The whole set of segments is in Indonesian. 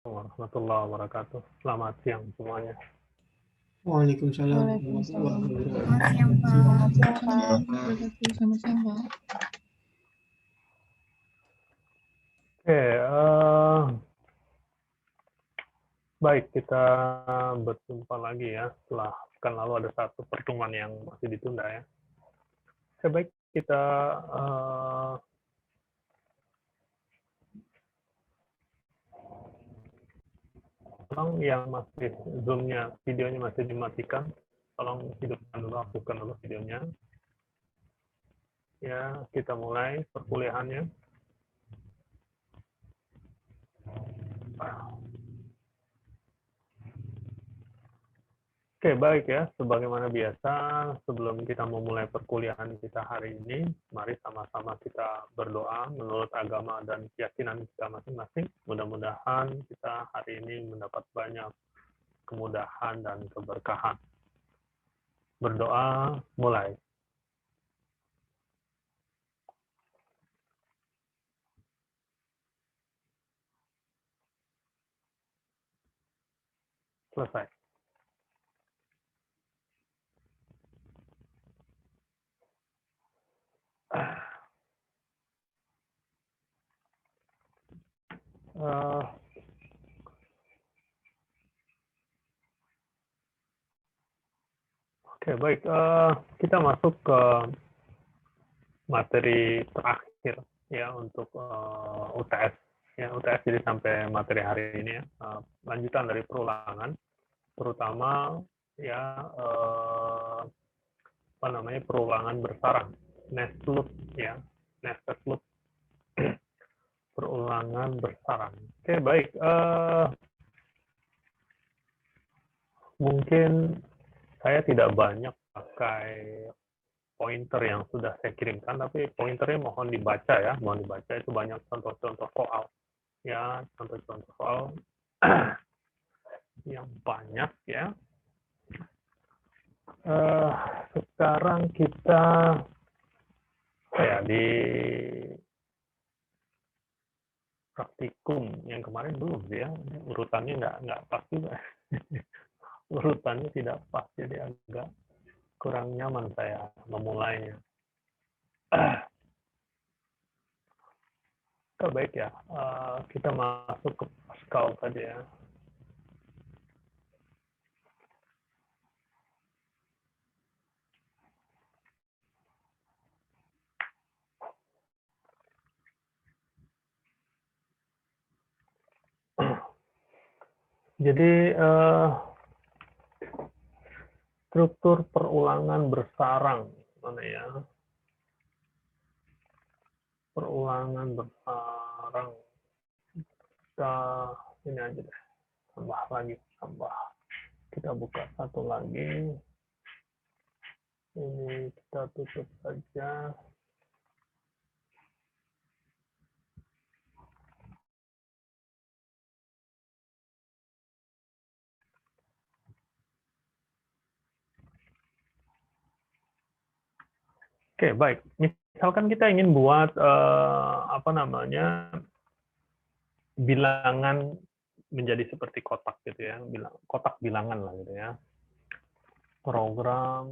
Warahmatullahi wabarakatuh. Selamat siang semuanya. Waalaikumsalam Waalaikumsalam. warahmatullahi Selamat siang, wabarakatuh. Selamat Pak. siang, Pak. Selamat siang, Pak. Oke, baik kita berjumpa lagi ya setelah kan lalu ada satu pertemuan yang masih ditunda ya. Oke, baik kita tolong yang masih zoomnya videonya masih dimatikan, tolong hidupkan dulu, aktifkan dulu videonya. Ya, kita mulai perkuliahannya. Oke, baik ya. Sebagaimana biasa, sebelum kita memulai perkuliahan kita hari ini, mari sama-sama kita berdoa menurut agama dan keyakinan kita masing-masing. Mudah-mudahan kita hari ini mendapat banyak kemudahan dan keberkahan. Berdoa, mulai. Selesai. Oke, baik. Kita masuk ke materi terakhir ya untuk UTS. Ya, UTS jadi sampai materi hari ini ya. Lanjutan dari perulangan, terutama ya apa namanya perulangan bersarang, nested loop ya, nested loop, perulangan bersarang. Oke, baik. Mungkin saya tidak banyak pakai pointer yang sudah saya kirimkan, tapi pointernya mohon dibaca ya, mohon dibaca, itu banyak contoh-contoh soal ya, contoh-contoh soal yang banyak ya. Sekarang kita ya di praktikum yang kemarin belum ya, urutannya nggak pas juga. Urutannya tidak pas, jadi agak kurang nyaman saya memulainya. Baik ya, kita masuk ke Pascal saja ya. Jadi struktur perulangan bersarang mana ya? Perulangan bersarang. Kita ini aja deh, tambah lagi, tambah. Kita buka satu lagi. Ini kita tutup saja. Oke, baik. Misalkan kita ingin buat apa namanya bilangan menjadi seperti kotak gitu ya, kotak bilangan lah gitu ya. Program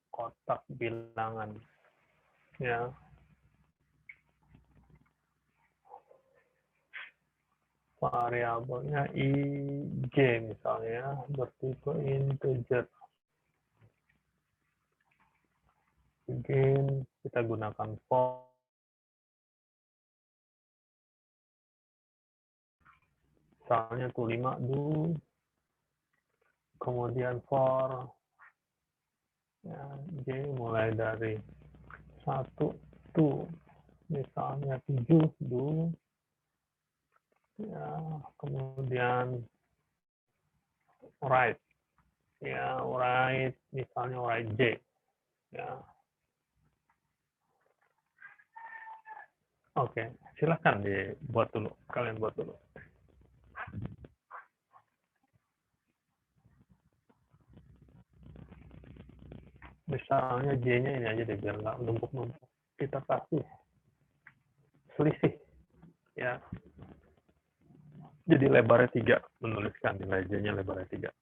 kotak bilangan ya. Variabelnya ij misalnya bertipe integer. Begin kita gunakan for misalnya tuh 5 dulu, kemudian for ya, j mulai dari 1 tuh misalnya 7 dulu ya, kemudian right ya, right misalnya right j ya. Oke, silakan dibuat dulu, kalian buat dulu. Misalnya J-nya ini aja deh, biar nggak numpuk-numpuk. Kita kasih selisih, ya. Jadi lebarnya 3, menuliskan di legendnya lebarnya 3.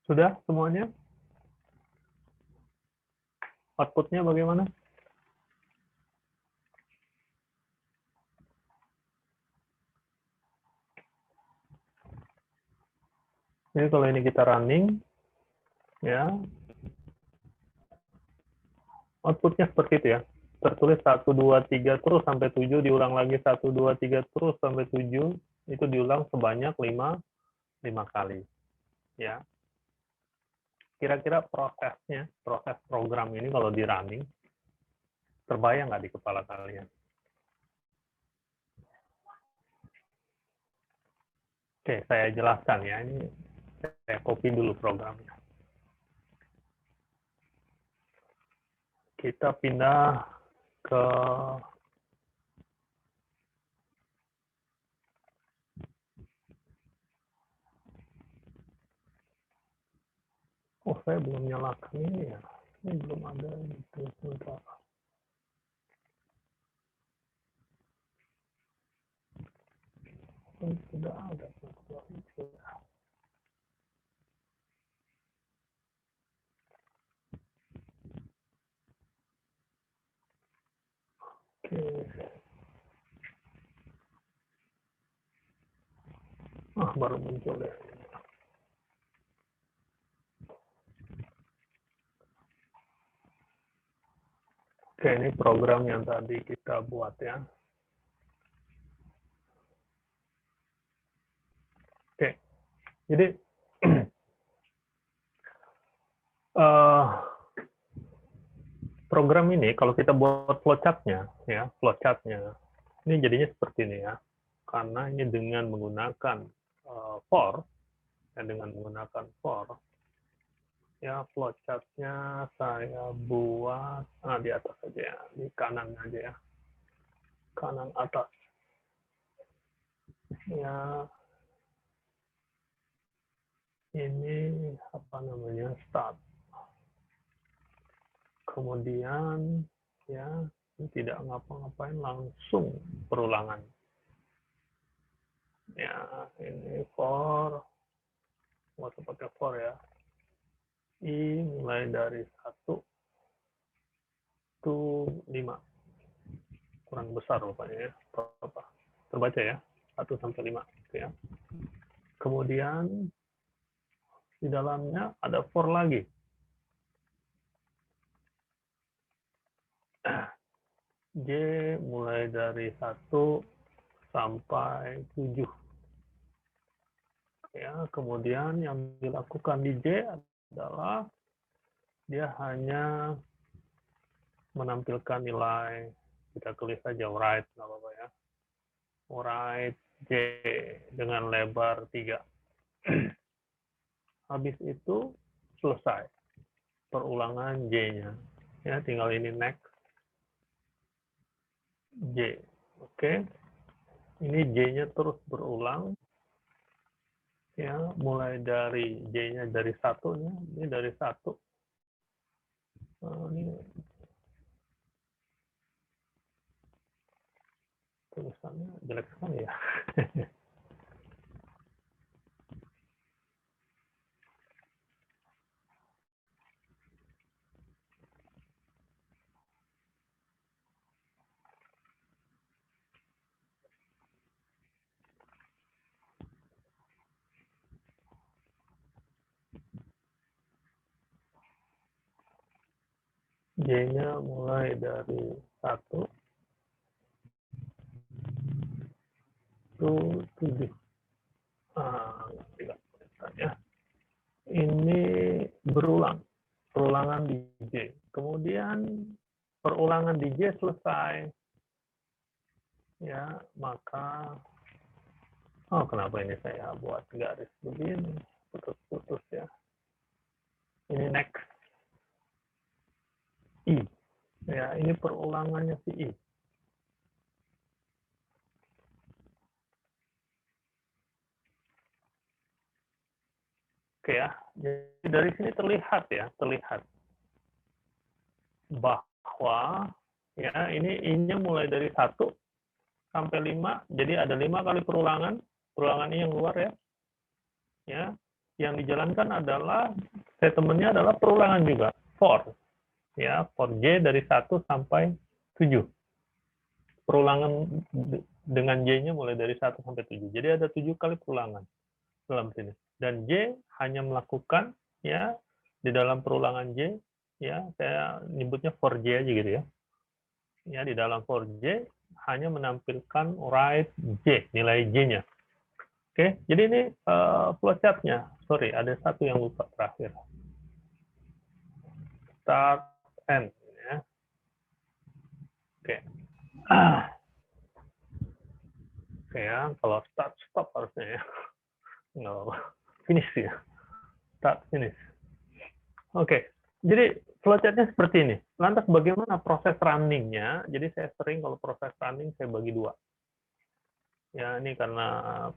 Sudah semuanya? Outputnya bagaimana? Jadi kalau ini kita running, ya, outputnya seperti itu ya. Tertulis 1, 2, 3 terus sampai 7, diulang lagi 1, 2, 3 terus sampai 7, itu diulang sebanyak 5 kali. Ya. Kira-kira prosesnya, proses program ini kalau di running, terbayang nggak di kepala kalian? Oke, saya jelaskan ya. Ini saya copy dulu programnya. Kita pindah ke saya belum nyalakan ini ya. Ini belum ada gitu. Sebentar. Ini sudah ada. Oke. Baru muncul ya. Oke, ini program yang tadi kita buat ya. Oke, jadi program ini kalau kita buat flowchart-nya, ya, flowchart-nya, ini jadinya seperti ini ya. Karena ini dengan menggunakan for, ya, dengan menggunakan for, ya flowchart-nya saya buat di atas aja ya, di kanan aja ya, kanan atas. Ya, ini apa namanya, start. Kemudian ya tidak ngapa-ngapain, langsung perulangan. Ya, ini for, nggak usah pakai for ya. I mulai dari 1 to 5. Kurang besar rupanya ya. Apa? Terbaca ya, 1 sampai 5 gitu ya. Kemudian di dalamnya ada for lagi. J mulai dari 1 sampai 7. Ya, kemudian yang dilakukan di J adalah dia hanya menampilkan nilai, kita tulis saja write, nggak apa-apa ya. Write J dengan lebar 3. Habis itu selesai perulangan J-nya. Ya, tinggal ini next J. Oke. Ini J-nya terus berulang. Ya, mulai dari J-nya dari 1 nya, ini dari 1. Ini tulisannya jelek sekali ya. J-nya mulai dari 1 to 7. Tidak ya. Ini berulang, perulangan di J. Kemudian perulangan di J selesai. Ya, maka kenapa ini saya buat garis begini, putus-putus ya. Ini next I. Ya, ini perulangannya si I. Oke ya, jadi dari sini terlihat bahwa ya ini I-nya mulai dari 1 sampai 5, jadi ada 5 kali perulangan I yang keluar ya. Ya, yang dijalankan adalah statementnya adalah perulangan juga, for. Ya, for J dari 1 sampai 7. Perulangan dengan J-nya mulai dari 1 sampai 7. Jadi ada 7 kali perulangan dalam sini. Dan J hanya melakukan ya di dalam perulangan J ya, saya nyebutnya for J aja gitu ya. Ya, di dalam for J hanya menampilkan write J, nilai J-nya. Oke, jadi ini flowchart-nya. Sorry, ada satu yang lupa terakhir. Start end ya. Oke. Oke ya, kalau start stop harusnya ya. No, finish ya. Start finish. Oke. Jadi flowchart-nya seperti ini. Lantas bagaimana proses running-nya? Jadi saya sering kalau proses running saya bagi 2. Ya, ini karena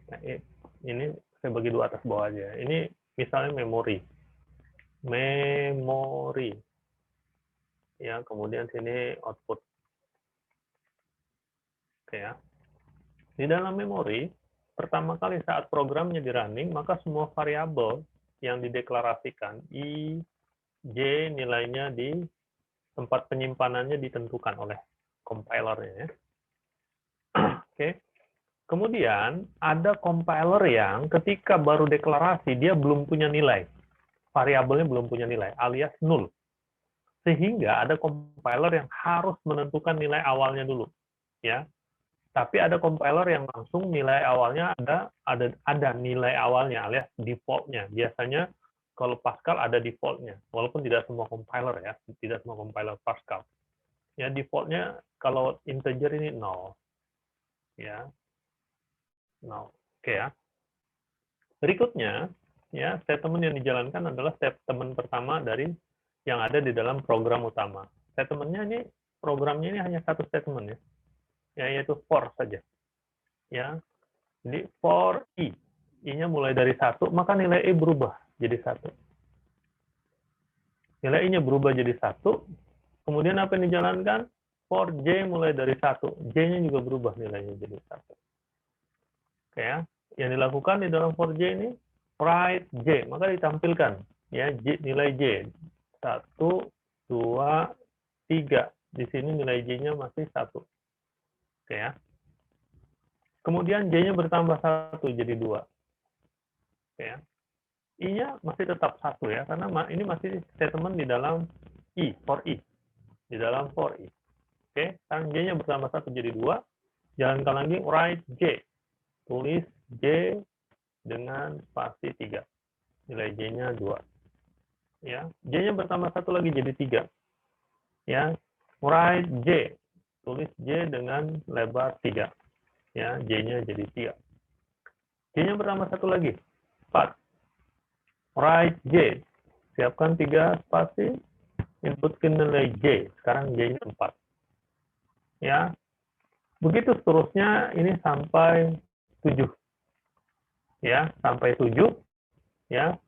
ini saya bagi 2 atas bawah aja. Ini misalnya memori. Ya, kemudian sini output. Oke ya. Di dalam memori, pertama kali saat programnya di running, maka semua variabel yang dideklarasikan I, J nilainya di tempat penyimpanannya ditentukan oleh compilernya ya. Oke. Kemudian ada compiler yang ketika baru deklarasi dia belum punya nilai. Variabelnya belum punya nilai alias null. Sehingga ada compiler yang harus menentukan nilai awalnya dulu, ya. Tapi ada compiler yang langsung nilai awalnya ada nilai awalnya alias defaultnya. Biasanya kalau Pascal ada defaultnya, walaupun tidak semua compiler ya, tidak semua compiler Pascal. Ya defaultnya kalau integer ini 0, ya 0. Oke ya. Berikutnya ya statement yang dijalankan adalah statement pertama dari yang ada di dalam program utama. Statementnya ini, programnya ini hanya satu statement ya, yaitu for saja. Ya, jadi for I, I-nya mulai dari 1, maka nilai I berubah jadi 1. Nilai I-nya berubah jadi 1, kemudian apa yang dijalankan? For J mulai dari 1, J-nya juga berubah nilainya jadi 1. Oke ya, yang dilakukan di dalam for J ini, write J, maka ditampilkan ya nilai J. 1, 2, 3. Di sini nilai J-nya masih 1. Oke ya. Kemudian J-nya bertambah 1 jadi 2. ya. I-nya masih tetap 1 ya, karena ini masih statement di dalam I, for I. Di dalam for I. Oke, sekarang J-nya bertambah 1 jadi 2. Jalankan lagi, write J. Tulis J dengan spasi 3. Nilai J-nya 2. Ya, J-nya bertambah 1 lagi jadi 3. Ya, write J. Tulis J dengan lebar 3. Ya, J-nya jadi 3. J-nya bertambah 1 lagi, 4. Write J. Siapkan 3 spasi, inputkan nilai J. Sekarang J-nya 4. Ya. Begitu seterusnya ini sampai 7. Ya, sampai 7. Ya.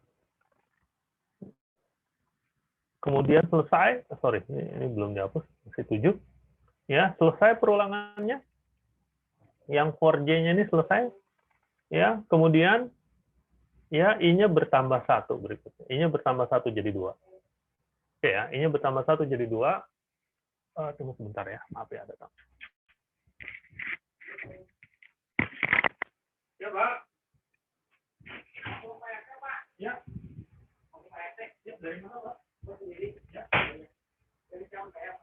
Kemudian selesai, ini belum dihapus, masih 7. Ya, selesai perulangannya. Yang for J-nya ini selesai. Ya, kemudian ya I-nya bertambah 1 berikutnya. I-nya bertambah 1 jadi 2. Oke ya, I-nya bertambah 1 jadi 2. Tunggu sebentar ya, maaf ya ada tamu. Ya, Pak. Ya. Ya, dari mana, Pak? Sendiri. Ya. Dari siapa ya?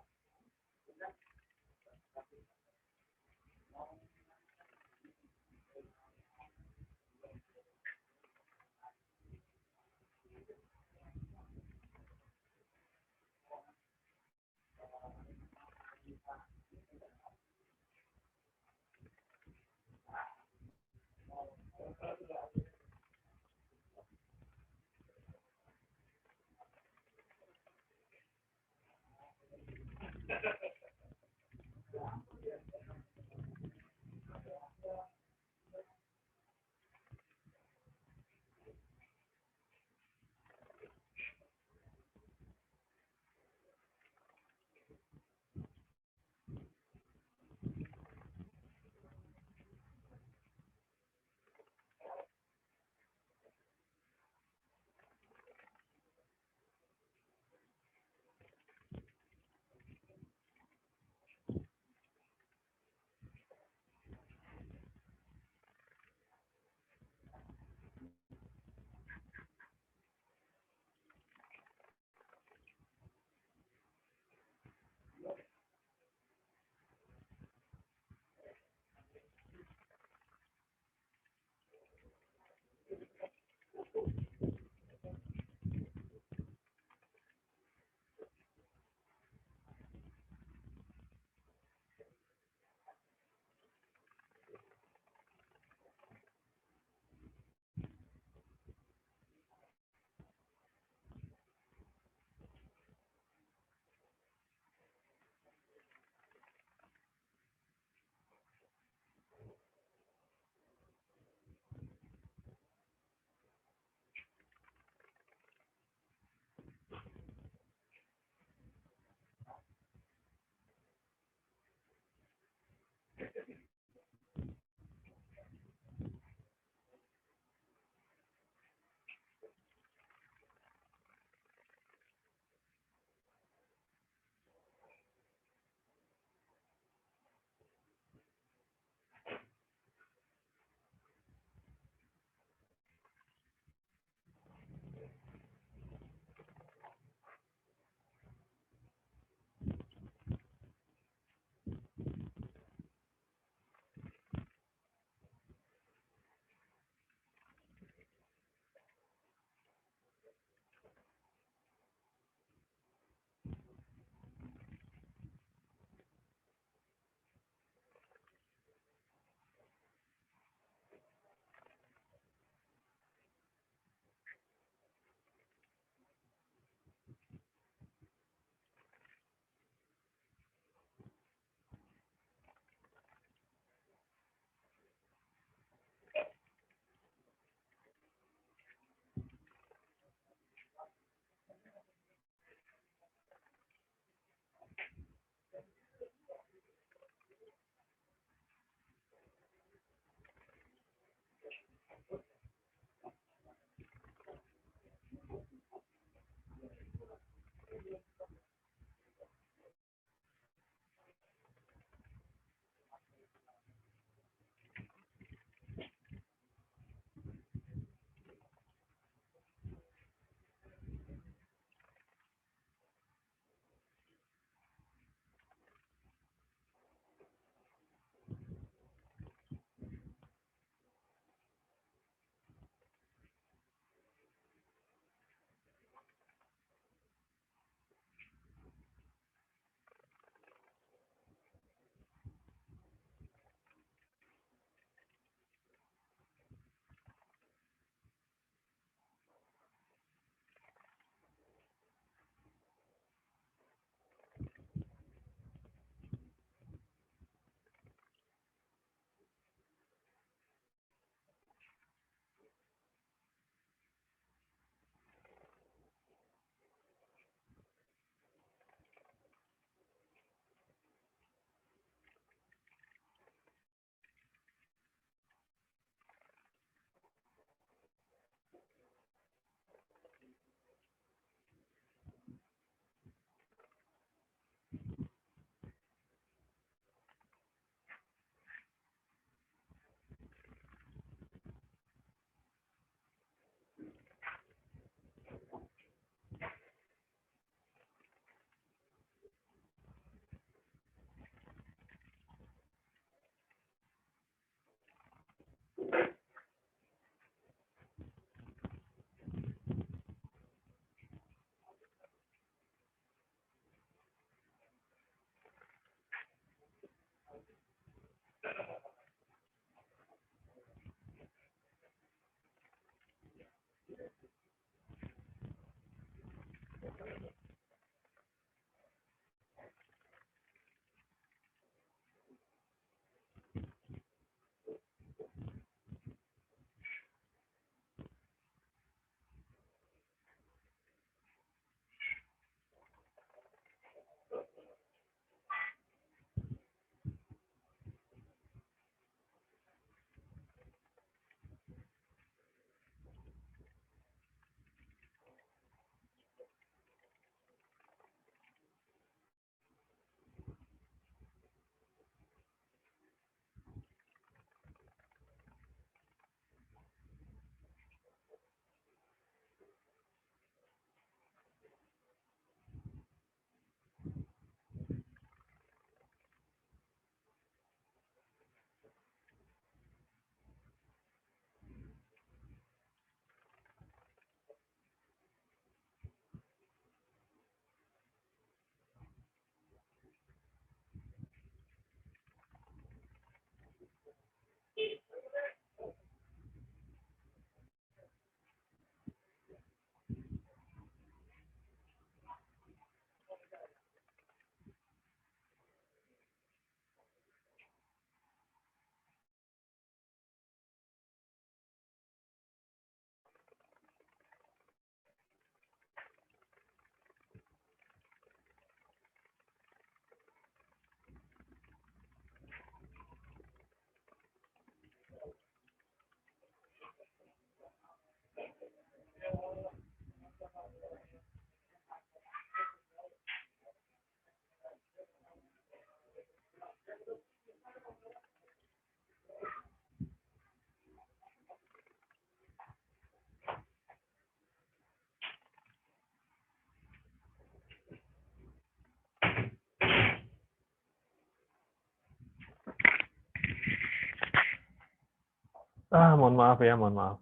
Mohon maaf ya, mohon maaf.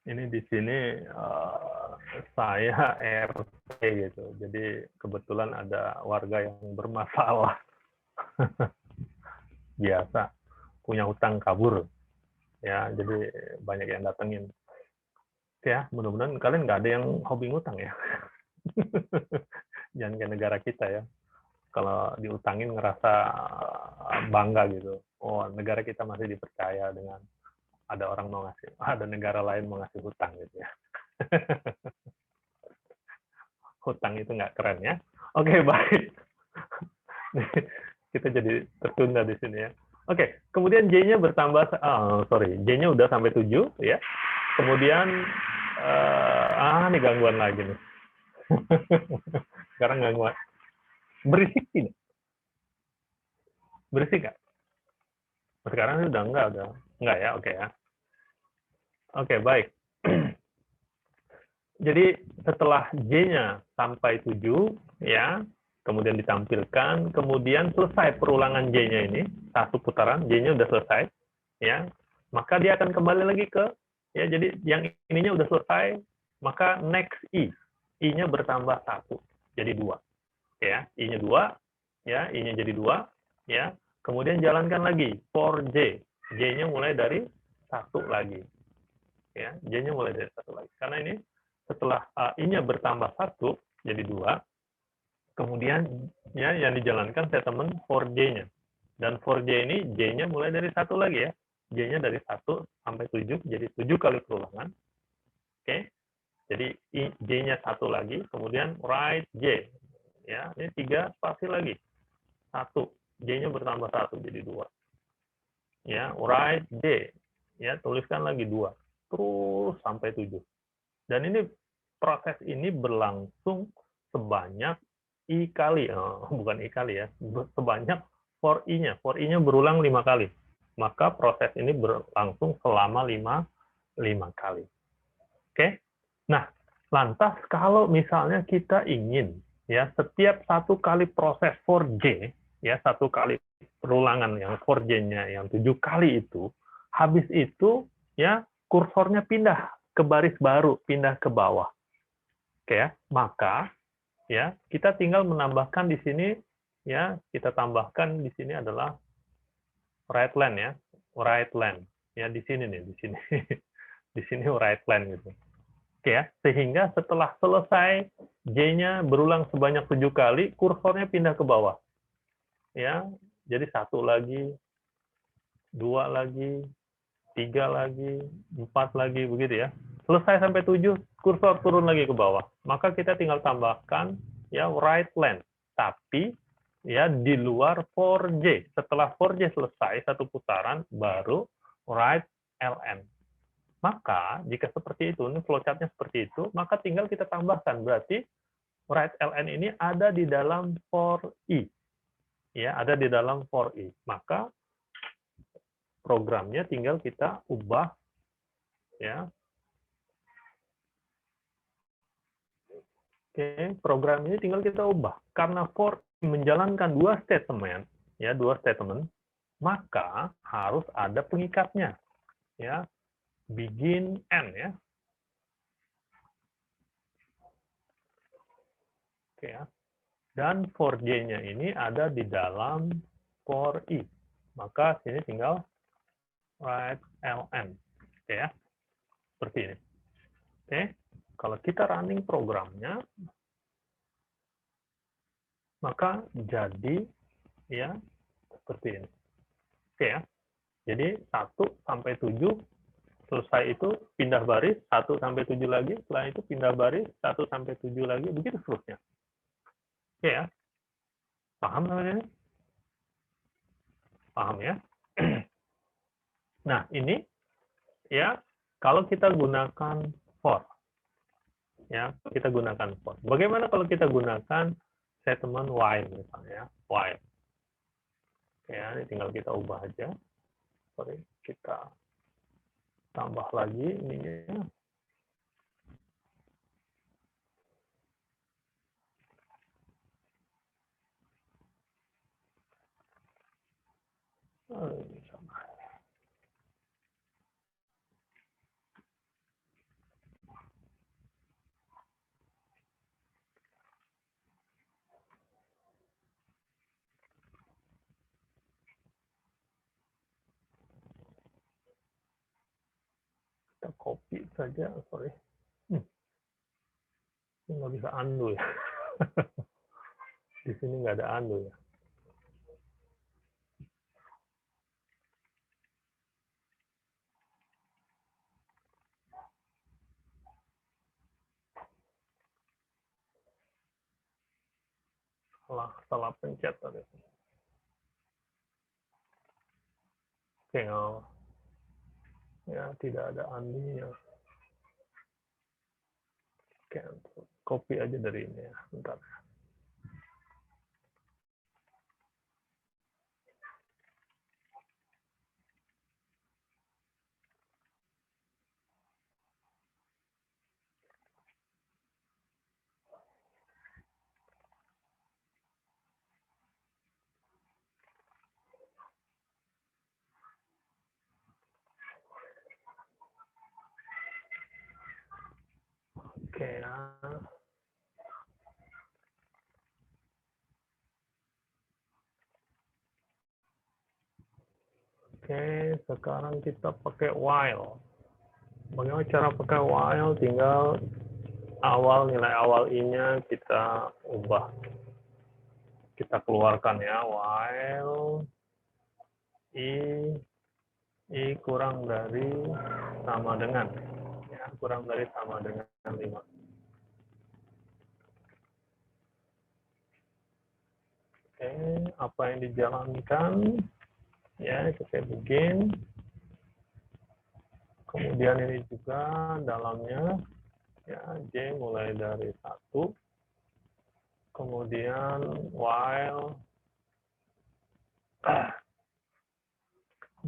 Ini di sini saya RT gitu, jadi kebetulan ada warga yang bermasalah. Biasa, punya hutang kabur. Ya, jadi banyak yang datengin. Ya, mudah-mudahan kalian nggak ada yang hobi ngutang ya. Jangan kayak negara kita ya. Kalau diutangin ngerasa bangga gitu. Oh, negara kita masih dipercaya dengan ada orang mau ngasih, ada negara lain mau ngasih hutang gitu ya. Hutang itu nggak keren ya. Oke, baik. Kita jadi tertunda di sini ya. Oke, kemudian J-nya bertambah, J-nya udah sampai 7 ya. Kemudian, ini gangguan lagi nih. Sekarang gangguan. Berisik tidak? Berisik nggak? Sekarang udah enggak ya, oke ya. Oke, baik. Jadi setelah J-nya sampai 7, ya, kemudian ditampilkan, kemudian selesai perulangan J-nya ini, satu putaran, J-nya udah selesai, ya, maka dia akan kembali lagi ke, ya, jadi yang ininya udah selesai, maka next I. I-nya bertambah 1, jadi 2. Ya, I-nya 2, ya, I-nya jadi 2, ya, kemudian jalankan lagi, for J. J-nya mulai dari 1 lagi. Ya, J-nya mulai dari 1 lagi. Karena ini setelah I-nya bertambah 1 jadi 2, kemudian ya yang dijalankan statement for J-nya. Dan for J ini J-nya mulai dari 1 lagi ya. J-nya dari 1 sampai 7 jadi 7 kali perulangan. Oke. Jadi J-nya 1 lagi, kemudian write J. Ya, ini 3 spasi lagi. 1. J-nya bertambah 1 jadi 2. Ya, write J. Ya, tuliskan lagi 2. Terus sampai 7. Dan ini proses ini berlangsung sebanyak I kali, bukan I kali ya, sebanyak for I-nya. For I-nya berulang 5 kali. Maka proses ini berlangsung selama 5 kali. Oke? Nah, lantas kalau misalnya kita ingin ya setiap 1 kali proses for J, ya 1 kali perulangan yang for J-nya yang 7 kali itu, habis itu ya kursornya pindah ke baris baru, pindah ke bawah. Oke ya, maka ya kita tinggal menambahkan di sini ya, kita tambahkan di sini adalah right line ya, right line. Ya di sini nih, di sini. Di sini right len gitu. Oke ya, sehingga setelah selesai J-nya berulang sebanyak 7 kali, kursornya pindah ke bawah. Ya, jadi 1 lagi, 2 lagi, 3 lagi, 4 lagi, begitu ya. Selesai sampai 7, kursor turun lagi ke bawah. Maka kita tinggal tambahkan ya right len. Tapi ya di luar 4J. Setelah 4J selesai satu putaran, baru right ln. Maka jika seperti itu, ini flowchart-nya seperti itu, maka tinggal kita tambahkan. Berarti right ln ini ada di dalam for i. Ya, ada di dalam for i. Maka programnya tinggal kita ubah ya. Oke, program ini tinggal kita ubah. Karena for menjalankan 2 statement, ya, 2 statement, maka harus ada pengikatnya. Ya, begin end ya. Oke ya. Dan for j-nya ini ada di dalam for i. Maka sini tinggal right ln. Oke ya. Seperti ini. Oke. Kalau kita running programnya, maka jadi ya seperti ini. Oke ya. Jadi 1 sampai 7 selesai itu pindah baris 1 sampai 7 lagi, setelah itu pindah baris 1 sampai 7 lagi, begitu seterusnya. Oke ya. Paham namanya? Paham ya? Nah, ini ya kalau kita gunakan for. Ya, kita gunakan for. Bagaimana kalau kita gunakan statement while misalnya, while. Oke ya, ini tinggal kita ubah aja. Sorry, kita tambah lagi ininya. Kita copy saja, sorry. Ini nggak bisa undo ya. Di sini nggak ada undo ya. Salah pencet tadi. Oke, ya tidak ada undo-nya. Cancel. Copy aja dari ini ya, bentar. Oke ya. Oke, sekarang kita pakai while. Bagaimana cara pakai while? Tinggal nilai awal i-nya kita ubah. Kita keluarkan ya, while i kurang dari sama dengan. Ya, kurang dari sama dengan 5. Oke, apa yang dijalankan? Ya, kita begin. Kemudian ini juga dalamnya ya J mulai dari 1. Kemudian while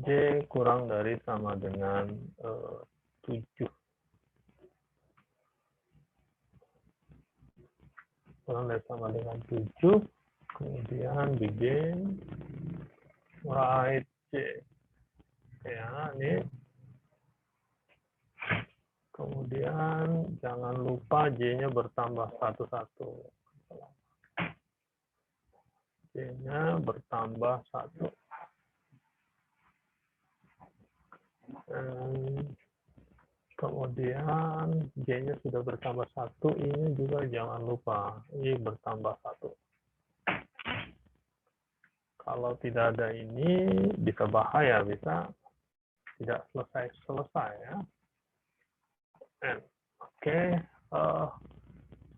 J kurang dari sama dengan 7. Kurang dari sama dengan 7. Kemudian begin right J. Ya, ini. Kemudian jangan lupa J-nya bertambah 1-1. J-nya bertambah 1. Kemudian J-nya sudah bertambah 1, I-nya juga jangan lupa, I bertambah 1. Kalau tidak ada ini, bisa bahaya, bisa tidak selesai-selesai ya. Oke,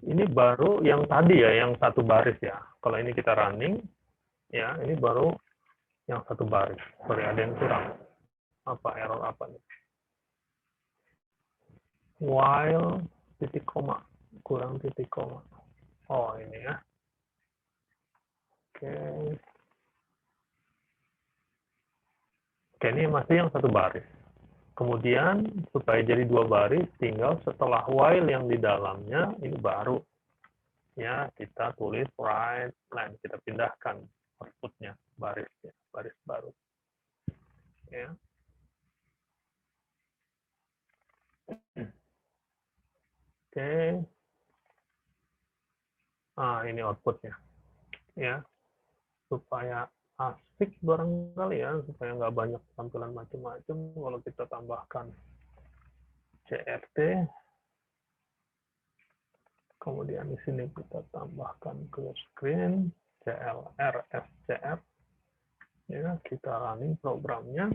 ini baru yang tadi ya, yang satu baris ya. Kalau ini kita running, ya ini baru yang satu baris. Sorry, ada yang kurang. Apa error apa nih? While titik koma, kurang titik koma. Oh ini ya. Oke. Oke, ini masih yang satu baris. Kemudian supaya jadi 2 baris, tinggal setelah while yang di dalamnya ini baru ya kita tulis right line, kita pindahkan outputnya barisnya, baris baru. Ya. Oke. Ini outputnya. Ya. Supaya asik barangkali ya, supaya nggak banyak tampilan macam-macam, kalau kita tambahkan CRT, kemudian di sini kita tambahkan clear screen, CLR, SCR, ya kita running programnya,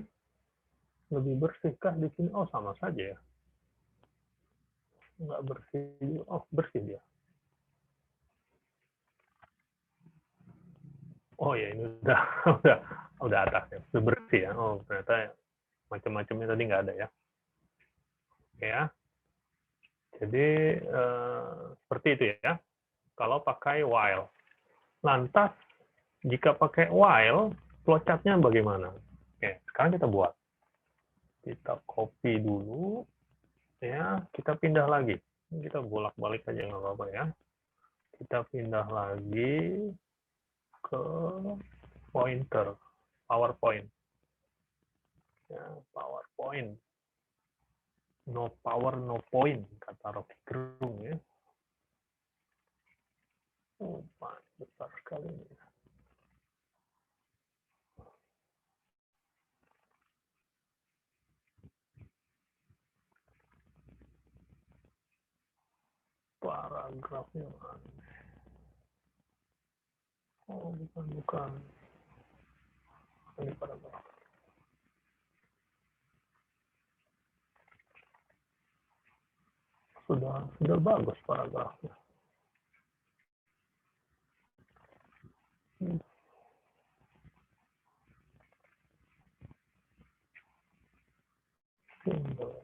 lebih bersihkah di sini? Oh sama saja ya, nggak bersih, oh bersih dia. Oh ya ini udah udah atasnya, sudah bersih ya. Oh ternyata macam-macamnya tadi nggak ada ya. Oke ya. Jadi seperti itu ya. Kalau pakai while. Lantas jika pakai while, flowchart-nya bagaimana? Oke, sekarang kita buat. Kita copy dulu, ya. Kita pindah lagi. Kita bolak-balik aja nggak apa-apa ya. Kita pindah lagi ke pointer, PowerPoint. Ya, PowerPoint. No power, no point, kata Rocky Gerung ya. Oh, besar sekali ini. Paragrafnya mana? Oh, bukan. Ini paragraf. Sudah bagus paragrafnya. Single.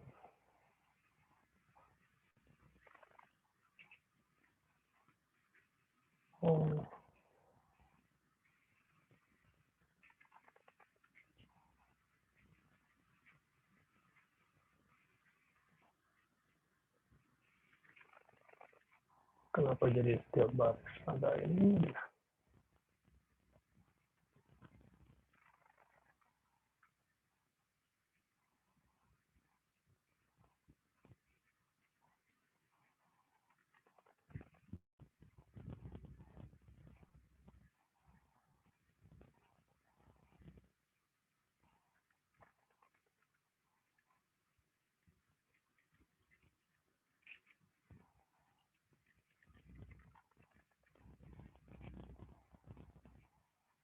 Oh. Kenapa jadi setiap baris ada ini?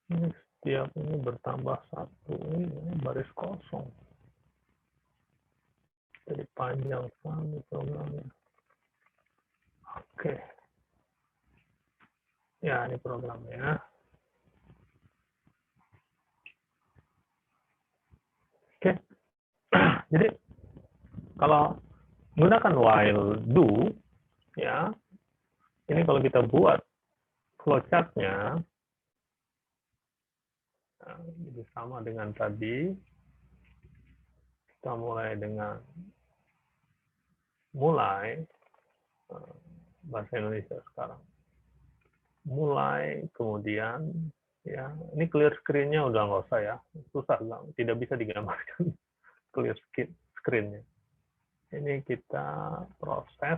Ini setiap ini bertambah 1, ini baris kosong. Jadi panjang sekali programnya. Oke. Ya, ini programnya. Oke. Jadi kalau menggunakan while do, ya, ini kalau kita buat flowchart-nya, jadi sama dengan tadi. Kita mulai dengan bahasa Indonesia sekarang. Mulai, kemudian ya ini clear screen-nya udah nggak usah ya, susah, tidak bisa digambarkan clear screen-nya. Ini kita proses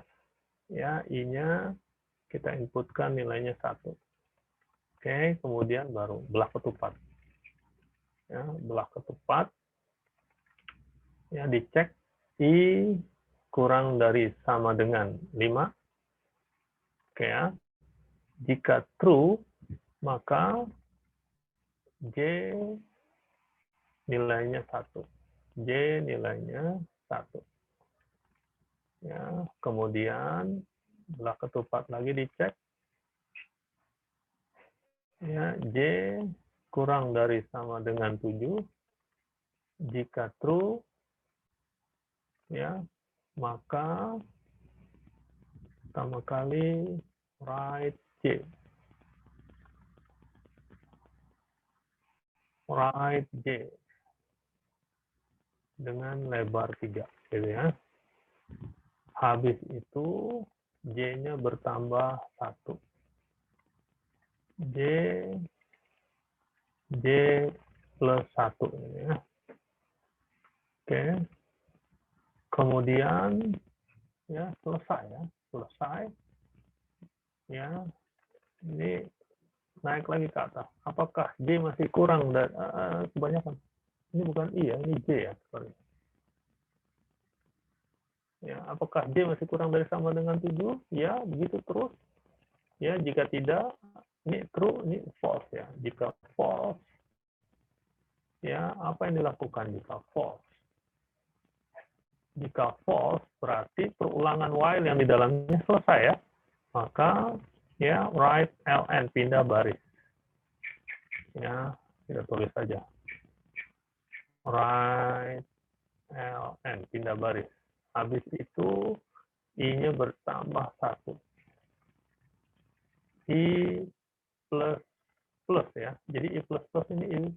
ya, I-nya kita inputkan nilainya 1. Oke, kemudian baru belah ketupat. Ya, belah ketupat. Ya, dicek I kurang dari sama dengan 5. Oke ya. Jika true, maka J nilainya 1. J nilainya 1. Ya, kemudian belah ketupat lagi dicek. Ya, J kurang dari sama dengan 7. Jika true, ya, maka pertama kali write J. Write J dengan lebar 3, gitu ya. Habis itu J-nya bertambah 1. J plus 1 ya. Oke. Kemudian ya selesai ya. Selesai. Ya. Ini naik lagi ke atas. Apakah J masih kurang dari kebanyakan? Ini bukan I ya, ini J ya. Sorry. Ya, apakah J masih kurang dari sama dengan 7? Ya, begitu terus. Ya, jika tidak, ini true, ini false ya. Jika false, ya, apa yang dilakukan jika false? Jika false, berarti perulangan while yang di dalamnya selesai ya. Maka, ya, write ln, pindah baris. Ya, kita tulis saja. Write ln, pindah baris. Habis itu, I-nya bertambah 1. I plus plus ya. Jadi I plus plus ini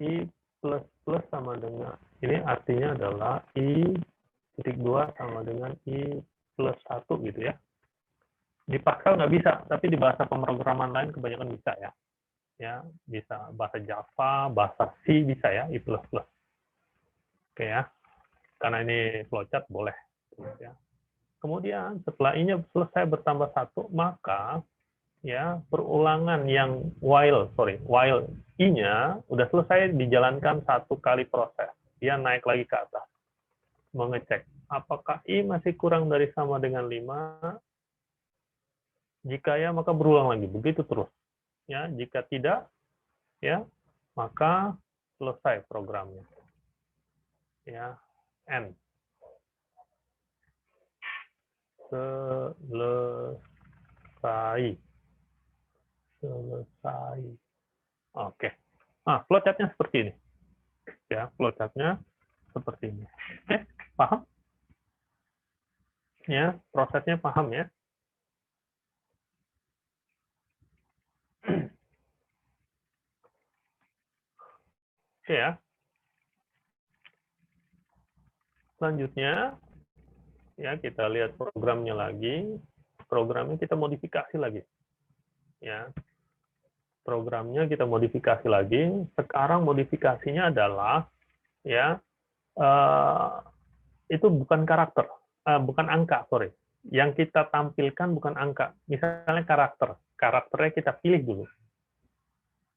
I plus plus sama dengan, ini artinya adalah I titik 2 sama dengan I plus 1 gitu ya. Di Pascal nggak bisa, tapi di bahasa pemrograman lain kebanyakan bisa ya. Ya, bisa bahasa Java, bahasa C bisa ya, I plus plus. Oke ya. Karena ini flowchart boleh ya. Kemudian setelah I-nya selesai bertambah 1, maka ya perulangan yang while I-nya udah selesai dijalankan 1 kali proses. Dia naik lagi ke atas. Mengecek apakah I masih kurang dari sama dengan 5. Jika ya, maka berulang lagi. Begitu terus. Ya, jika tidak, ya, maka selesai programnya. Ya, N. Selesai. Oke. Nah, flowchart-nya seperti ini. Ya, flowchart-nya seperti ini. Oke, paham? Ya, prosesnya paham ya? Oke ya. Selanjutnya, ya kita lihat programnya lagi. Programnya kita modifikasi lagi. Ya, programnya kita modifikasi lagi. Sekarang modifikasinya adalah ya itu bukan karakter, bukan angka, sorry. Yang kita tampilkan bukan angka. Misalnya karakternya kita pilih dulu.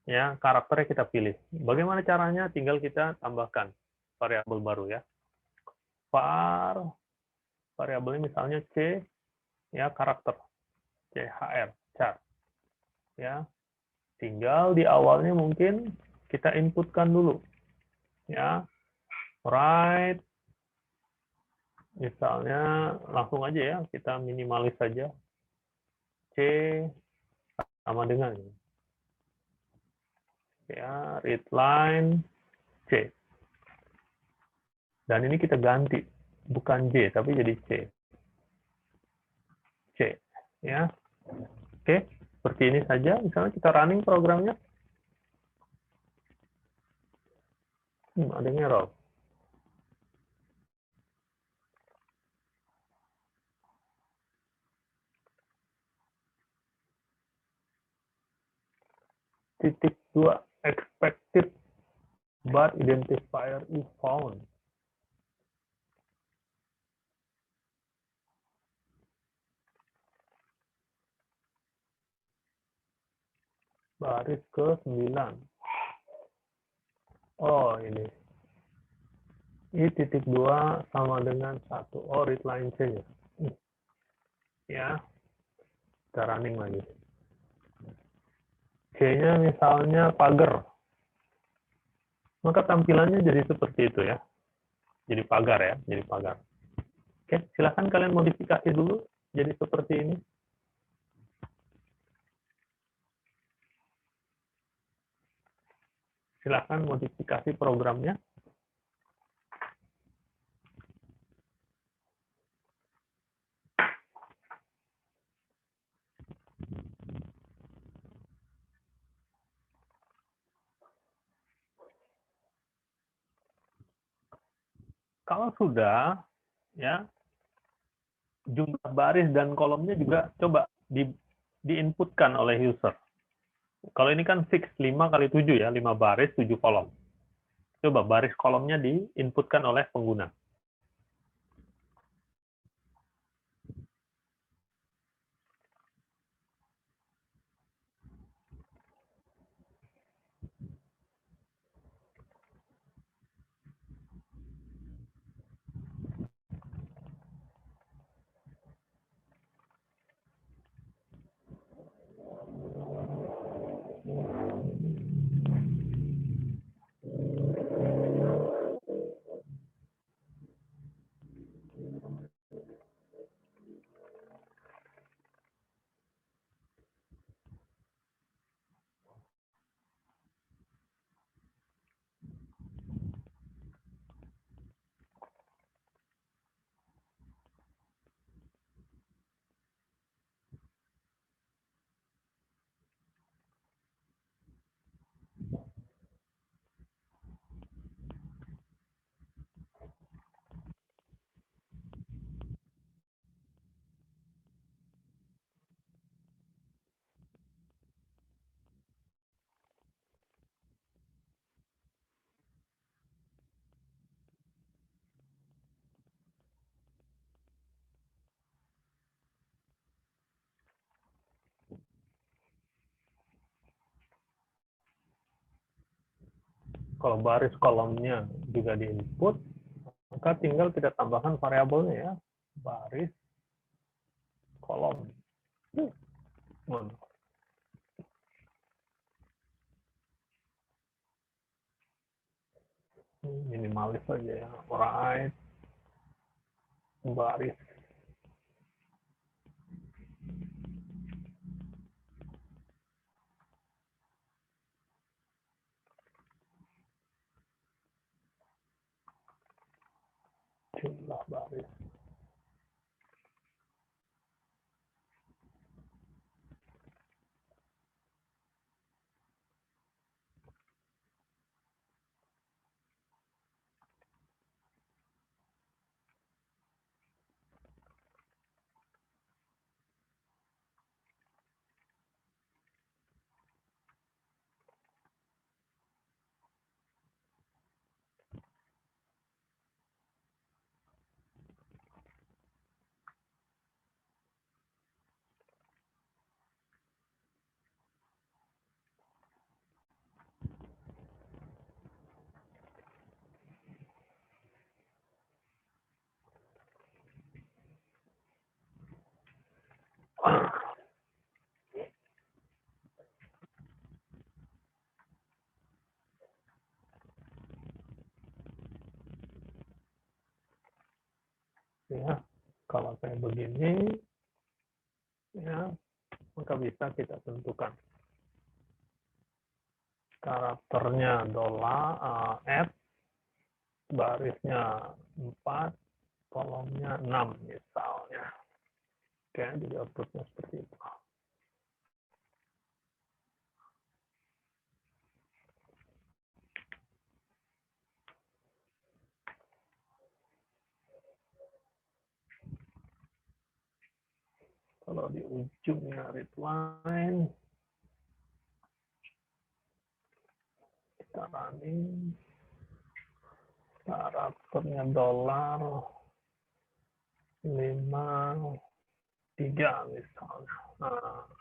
Ya, karakternya kita pilih. Bagaimana caranya? Tinggal kita tambahkan variabel baru ya. Var variabelnya misalnya C ya, karakter CHR char ya, tinggal di awalnya mungkin kita inputkan dulu ya, write misalnya langsung aja ya, kita minimalis saja C sama dengan ya, readline C, dan ini kita ganti bukan J tapi jadi C ya. Oke, seperti ini saja. Misalnya kita running programnya. Ada yang error. Titik 2, expected but identifier is found. Baris ke 9. Oh, ini. I titik 2 sama dengan 1. Oh, read line C-nya. Ya, kita running lagi. C-nya misalnya pagar. Maka tampilannya jadi seperti itu ya. Jadi pagar ya, jadi pagar. Oke, silahkan kalian modifikasi dulu jadi seperti ini. Silahkan modifikasi programnya. Kalau sudah, ya, jumlah baris dan kolomnya juga coba diinputkan oleh user. Kalau ini kan fix 5 kali 7 ya, 5 baris, 7 kolom. Coba baris kolomnya diinputkan oleh pengguna. Kalau baris kolomnya juga diinput, maka tinggal kita tambahkan variabelnya ya. Baris kolom. Minimalis saja ya. Right. Baris. Jumlah baris. Ya, kalau saya begini, ya, maka bisa kita tentukan karakternya $, barisnya 4, kolomnya 6 misalnya. Oke, jadi outputnya seperti itu. Kalau di ujungnya read line, kita running, karakternya $5, 3 misalnya. Nah,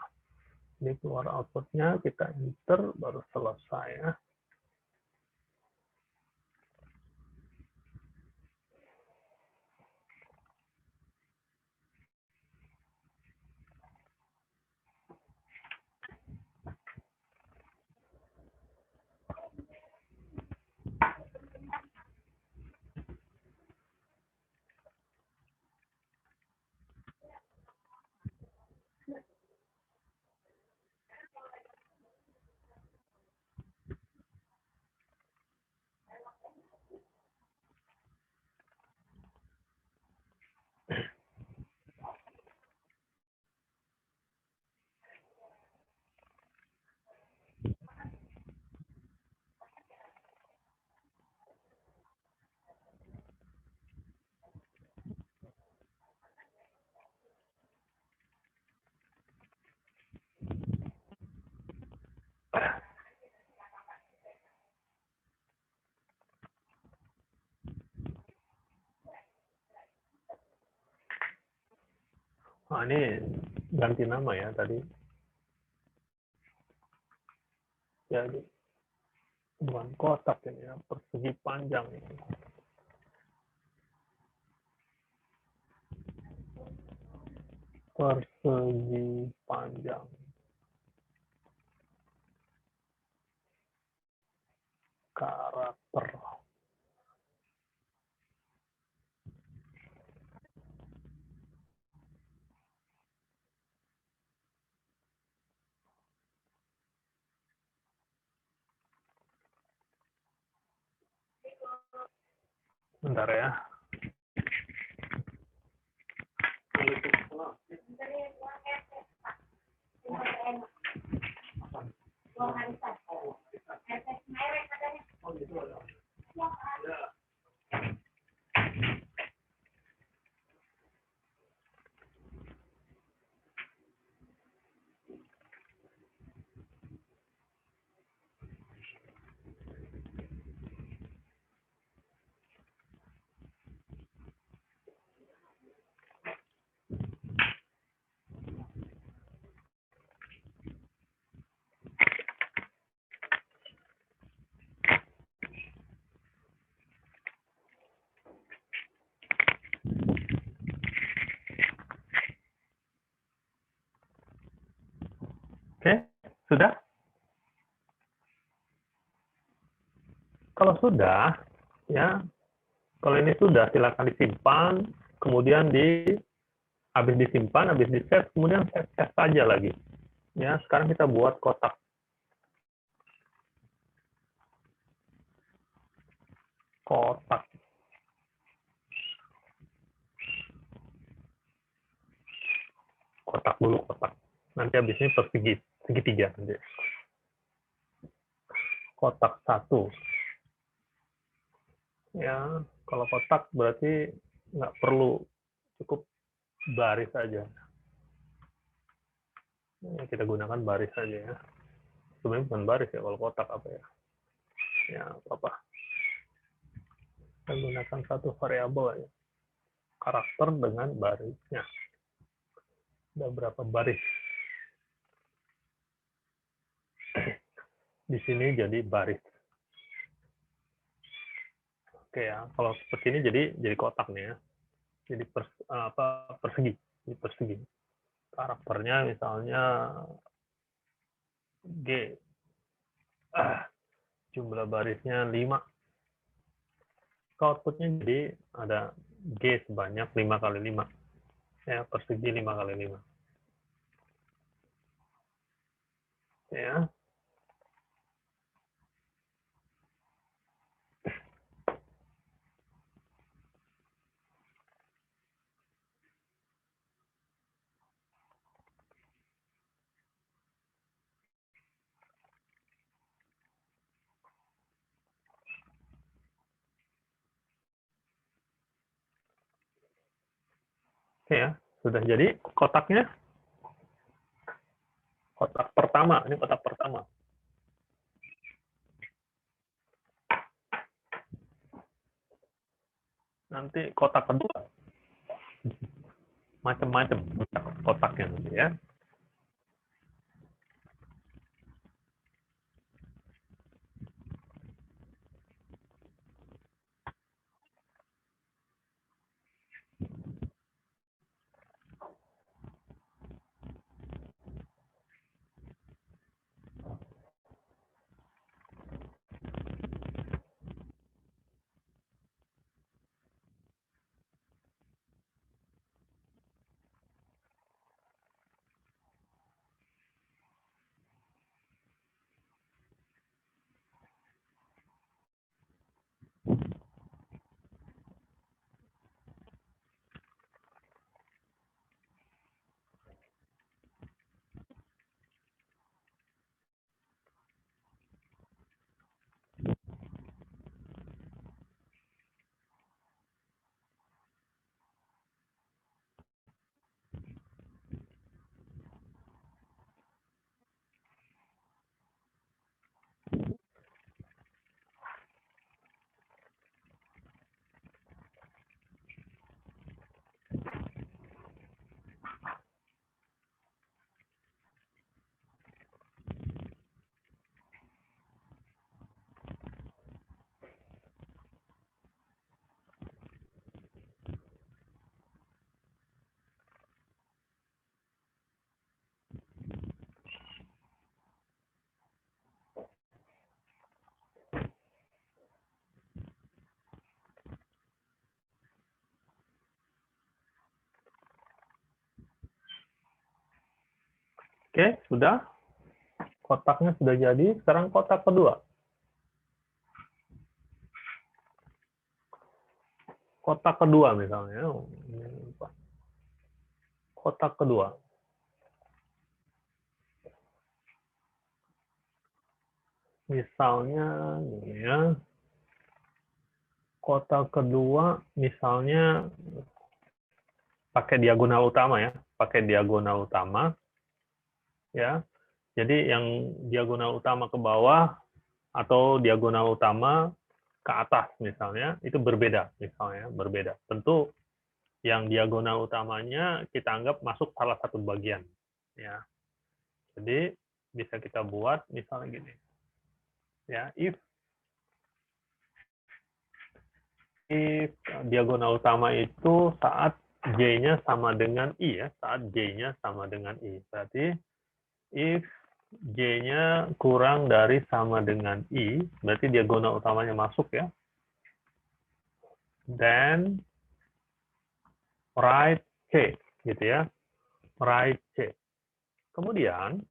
ini keluar outputnya, kita enter, baru selesai ya. Nah, ini ganti nama ya tadi. Jadi bukan kotak ini ya, persegi panjang ini. Persegi panjang. Karakter. Bentar ya. Oke, sudah? Kalau sudah, ya, kalau ini sudah, silakan disimpan, kemudian habis disimpan, habis di-save, kemudian save saja lagi. Ya, sekarang kita buat kotak. Kotak. Kotak dulu, kotak. Nanti habis ini persegi, segitiga nanti. Kotak satu. Ya, kalau kotak berarti nggak perlu, cukup baris saja. Ya, kita gunakan baris saja ya. Sebenarnya bukan baris ya, kalau kotak apa ya. Ya, apa. Kita gunakan satu variabel ya. Karakter dengan barisnya. Ada berapa baris? Di sini jadi baris. Oke ya, kalau seperti ini jadi kotak nih ya. Jadi persegi, jadi persegi. Karakternya misalnya G. Jumlah barisnya 5. Outputnya jadi ada G sebanyak 5 kali 5. Ya, persegi 5 kali 5. Ya. Oke ya, sudah jadi kotaknya. Kotak pertama, ini kotak pertama. Nanti kotak kedua. Macam-macam kotaknya nanti ya. Oke, sudah. Kotaknya sudah jadi. Sekarang kotak kedua. Kotak kedua misalnya. Kotak kedua. Misalnya, ya, kotak kedua misalnya pakai diagonal utama ya, pakai diagonal utama, ya. Jadi yang diagonal utama ke bawah atau diagonal utama ke atas misalnya itu berbeda, misalnya berbeda. Tentu yang diagonal utamanya kita anggap masuk salah satu bagian, ya. Jadi bisa kita buat misalnya gini, ya, if diagonal utama itu saat J-nya sama dengan I ya, saat J-nya sama dengan I. Berarti if J-nya kurang dari sama dengan I, berarti diagonal utamanya masuk ya. Then write C, gitu ya. Write C. Kemudian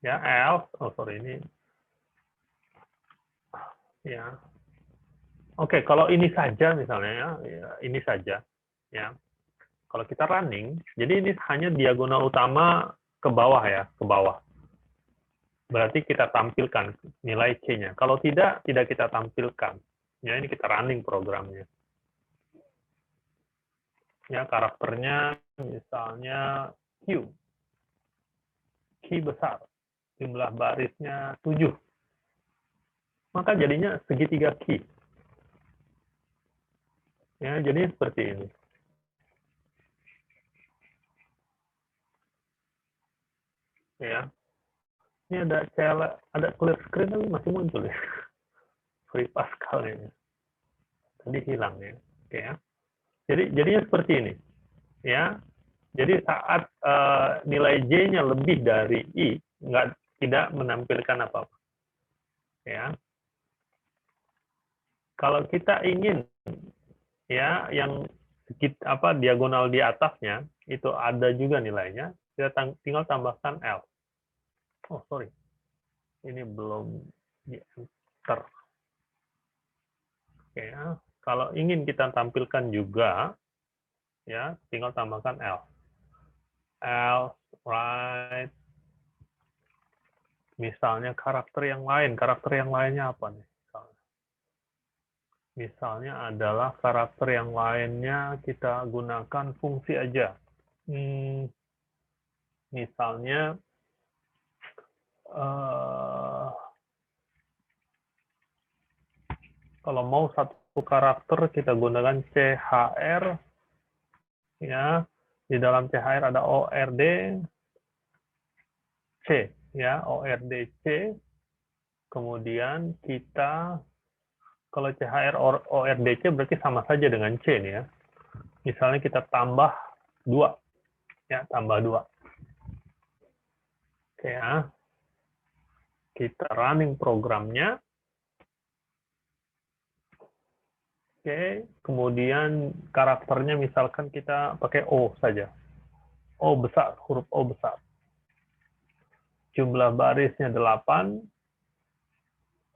ya else, ini ya. Oke, kalau ini saja misalnya ya, ini saja ya. Kalau kita running, jadi ini hanya diagonal utama ke bawah ya, ke bawah. Berarti kita tampilkan nilai C-nya. Kalau tidak kita tampilkan. Ya, ini kita running programnya. Ya, karakternya misalnya Q. Q besar. Jumlah barisnya 7. Maka jadinya segitiga Q. Ya, jadi seperti ini. Ya. Ini ada clear screen tapi masih muncul ya. Free Pascal ini. Tadi hilang ya. Oke ya. Jadinya seperti ini. Ya. Jadi saat nilai J-nya lebih dari I, tidak menampilkan apa-apa. Ya. Kalau kita ingin ya yang diagonal di atasnya itu ada juga nilainya, kita tinggal tambahkan L. Oh, sorry. Ini belum di-enter. Oke ya. Kalau ingin kita tampilkan juga, ya tinggal tambahkan L. L, right. Misalnya karakter yang lainnya apa nih? Misalnya adalah karakter yang lainnya kita gunakan fungsi aja. Misalnya kalau mau satu karakter kita gunakan CHR, ya. Di dalam CHR ada ORD C, ya, ORD C. Kemudian kita kalau CHR ORD C berarti sama saja dengan C nih ya. Misalnya kita tambah 2, ya, tambah 2. Oke ya. Kita running programnya. Oke, kemudian karakternya misalkan kita pakai O saja. O besar, huruf O besar. Jumlah barisnya 8.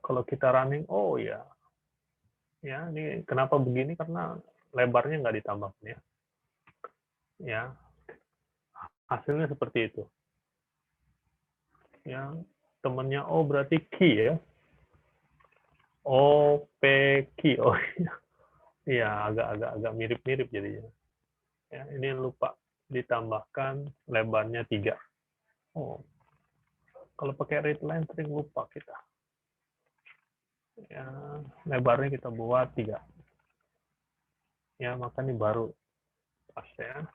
Kalau kita running, oh ya. Ya, ini kenapa begini? Karena lebarnya nggak ditambahkan ya. Ya, hasilnya seperti itu. Ya, temannya O berarti key ya. O, P, Q. Oh iya. Iya, agak mirip-mirip jadinya. Ya, ini lupa ditambahkan lebarnya 3. Oh. Kalau pakai read line sering lupa kita. Ya, lebarnya kita buat 3. Ya, maka ini baru pas ya.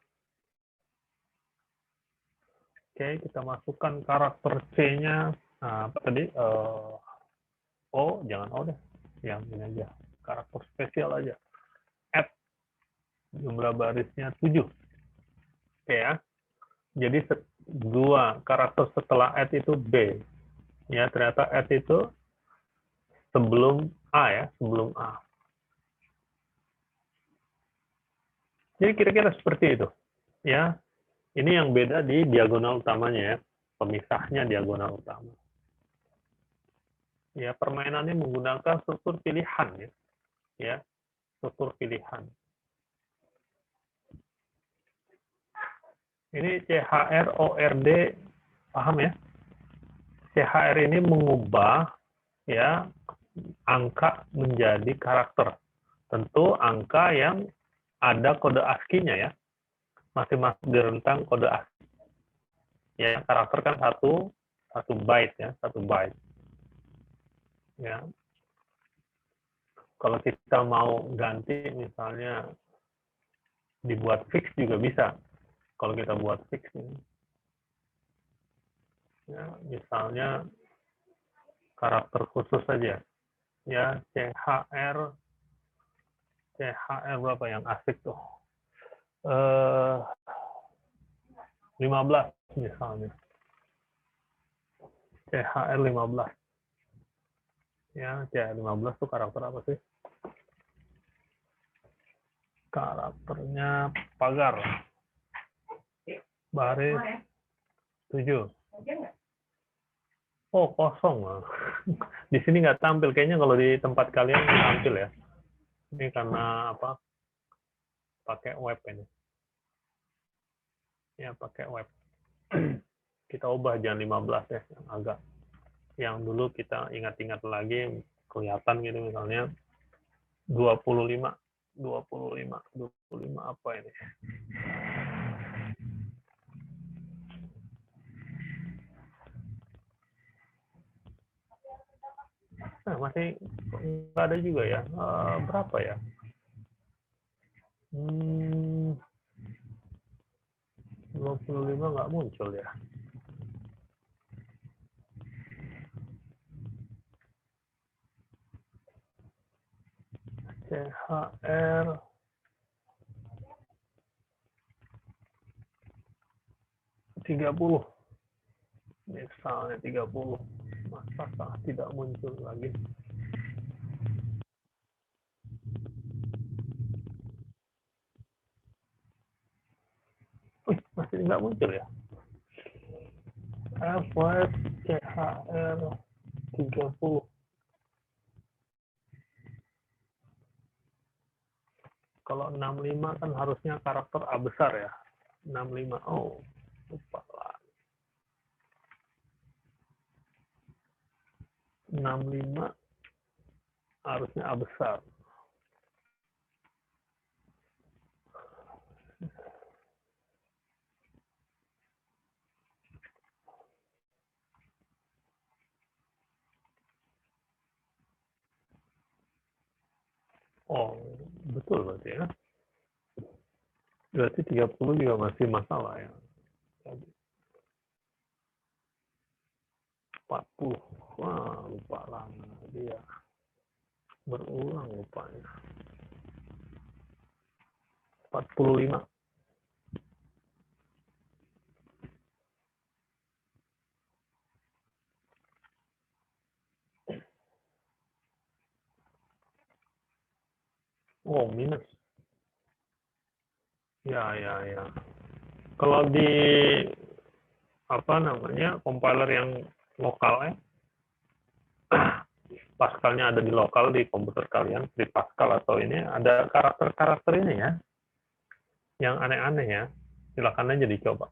Oke, kita masukkan karakter C-nya. Nah, apa tadi? O, jangan O deh. Yang ini aja. Karakter spesial aja. Add. Jumlah barisnya 7. Oke ya. Jadi 2 karakter setelah add itu B. Ya, ternyata add itu sebelum A ya, sebelum A. Jadi kira-kira seperti itu. Ya. Ini yang beda di diagonal utamanya ya. pemisahnya diagonal utama. Ya, permainannya menggunakan struktur pilihan ya. Ya, struktur pilihan. Ini CHR ORD, paham ya? CHR ini mengubah ya angka menjadi karakter. Tentu angka yang ada kode ASCII-nya ya. Masing-masing di rentang kode ASCII. Ya, karakter kan satu byte ya, 1 byte. Ya. Kalau kita mau ganti misalnya dibuat fix juga bisa. Kalau kita buat fix ini. Ya, misalnya karakter khusus saja. Ya, CHR berapa yang asik tuh? 15 misalnya. CHR 15. Ya, CHR 15 tuh karakter apa sih? Karakternya pagar. Baris 7. Oh, kosong. Di sini nggak tampil. Kayaknya kalau di tempat kalian tampil ya. Ini karena apa? Pakai web ini. Ya, pakai web. Kita ubah jangan 15 ya, yang agak. Yang dulu kita ingat-ingat lagi, kelihatan gitu misalnya 25 apa ini? Nah, masih nggak ada juga ya. Berapa ya? 25 nggak muncul ya. CHR misalnya 30, masa tidak muncul lagi? Masih nggak muncul ya. FWeb CHR 30. Kalau 65 kan harusnya karakter A besar ya. 65. Oh, lupa lah. 65 harusnya A besar. Oh, betul berarti ya. Berarti 30 juga masih masalah ya. 40. Wah, lupa lama dia. Berulang lupanya. 45. Oh, minus. Ya. Kalau di apa namanya compiler yang lokal ya, Pascalnya ada di lokal di komputer kalian, di Pascal atau ini ada karakter-karakter ini ya, yang aneh-aneh ya. Silakan aja dicoba.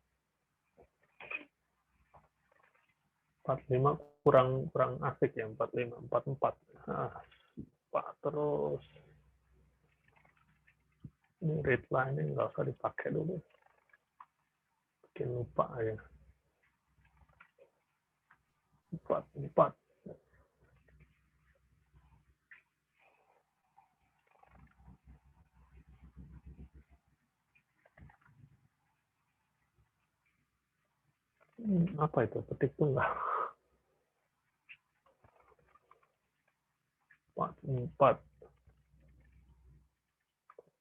45 kurang asik ya, 45, 44. Pak terus ini read line ini nggak usah dipakai dulu. Bikin lupa aja. 44. Apa itu? Petik tunggal. 44.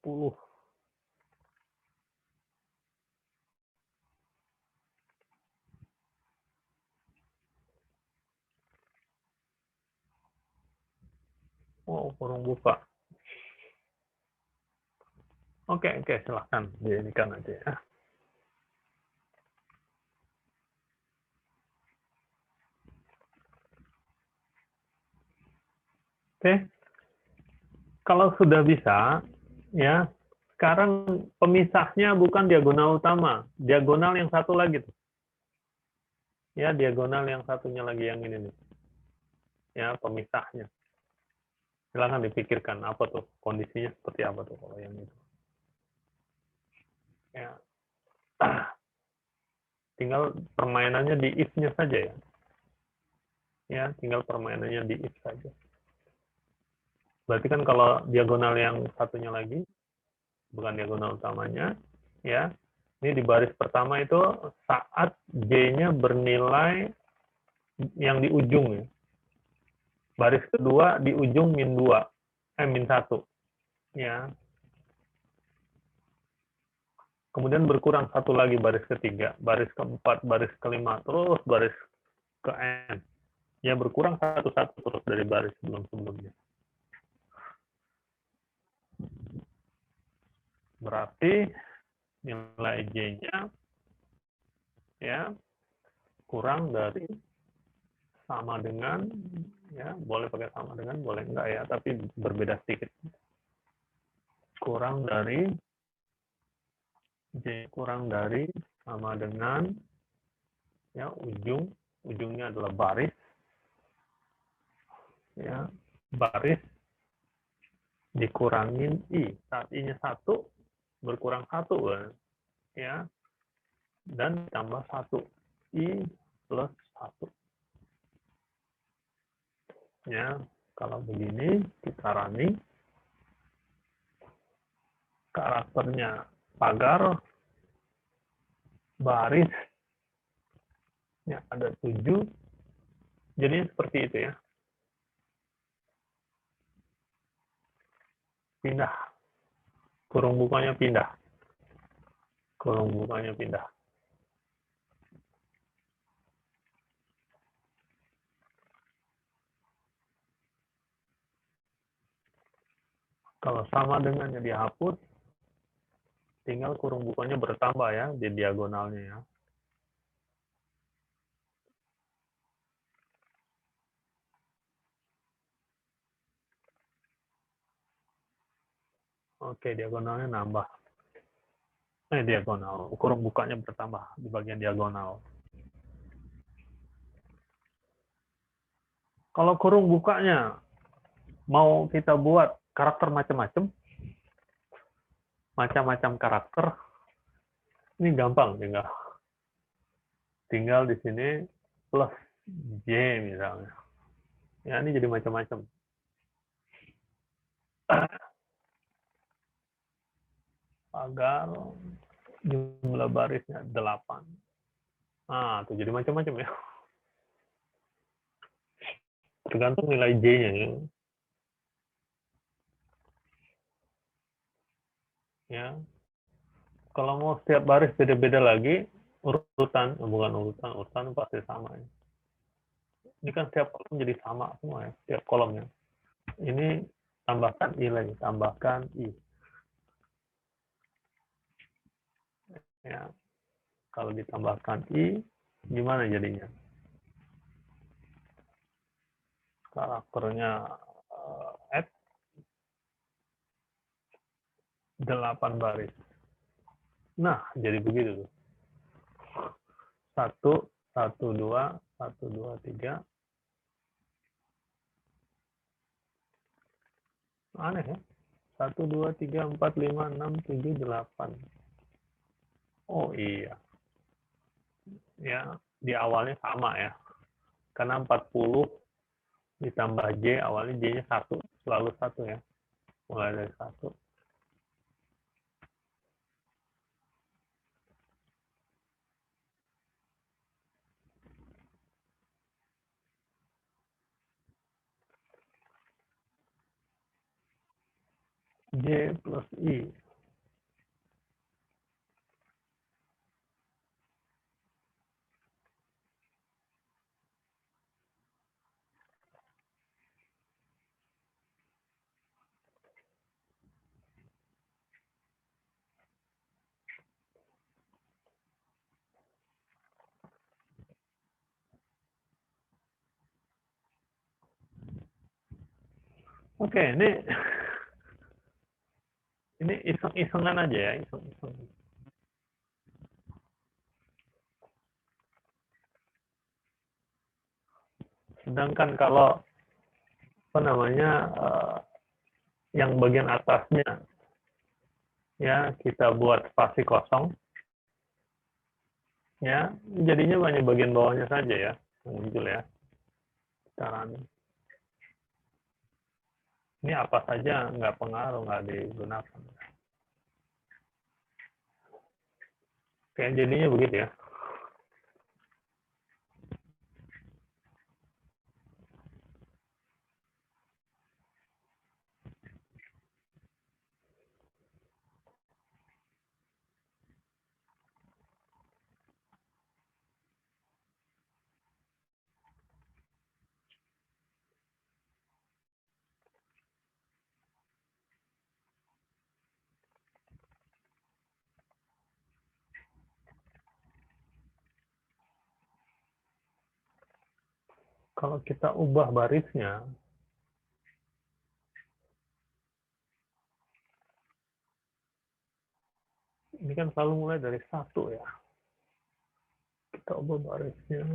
10. Oh, kurang buka. Oke, silahkan. Diinikan aja ya. Oke, kalau sudah bisa, ya, sekarang pemisahnya bukan diagonal utama, diagonal yang satu lagi tuh. Ya, diagonal yang satunya lagi yang ini nih. Ya, pemisahnya. Silakan dipikirkan apa tuh kondisinya seperti apa tuh kalau yang itu. Ya. Tinggal permainannya di if-nya saja ya. Ya, tinggal permainannya di if saja. Berarti kan kalau diagonal yang satunya lagi, bukan diagonal utamanya, ya. Ini di baris pertama itu saat J-nya bernilai yang di ujung ya. Baris kedua di ujung min 2, min 1. Ya. Kemudian berkurang satu lagi baris ketiga, baris keempat, baris kelima, terus baris ke N. Ya berkurang satu-satu terus dari baris sebelum-sebelumnya. Berarti nilai J-nya ya kurang dari sama dengan, ya boleh pakai sama dengan, boleh enggak ya, tapi berbeda sedikit. Kurang dari J kurang dari sama dengan ya ujungnya adalah baris, ya baris dikurangin I. Saat I-nya 1 berkurang 1 kan, ya, dan tambah 1 I plus 1. Ya, kalau begini kita running, karakternya pagar, baris ya ada 7, jadi seperti itu ya. Pindah, kurung bukanya pindah, kurung bukanya pindah. Kalau sama dengannya dihapus, tinggal kurung bukanya bertambah ya di diagonalnya ya. Oke, diagonalnya nambah. Diagonal, kurung bukanya bertambah di bagian diagonal. Kalau kurung bukanya mau kita buat karakter macam-macam, macam-macam karakter, ini gampang, tinggal di sini plus J misalnya. Ya, ini jadi macam-macam. Pagar jumlah barisnya 8. Nah, itu jadi macam-macam ya. Tergantung nilai J-nya ya. Ya. Kalau mau setiap baris beda-beda lagi, bukan urutan pasti sama ya. Ini kan setiap kolom jadi sama semua ya, setiap kolomnya. Ini tambahkan I lagi, tambahkan I. Ya. Kalau ditambahkan I, gimana jadinya? Karakternya F 8 baris. Nah, jadi begitu tuh. 1, 1, 2, 1, 2, 3. Aneh ya. 1, 2, 3, 4, 5, 6, 7, 8. Oh iya. Ya, di awalnya sama ya. Karena 40 ditambah J, awalnya J-nya 1. Selalu 1 ya. Mulai dari 1. J plus I. Oke, ini iseng-isengan aja ya, iseng-iseng. Sedangkan kalau apa namanya yang bagian atasnya ya kita buat spasi kosong ya, jadinya banyak bagian bawahnya saja ya yang muncul ya. Sekarang ini apa saja nggak pengaruh, nggak digunakan. Oke, jadinya begitu ya. Kalau kita ubah barisnya, ini kan selalu mulai dari 1 ya. Kita ubah barisnya.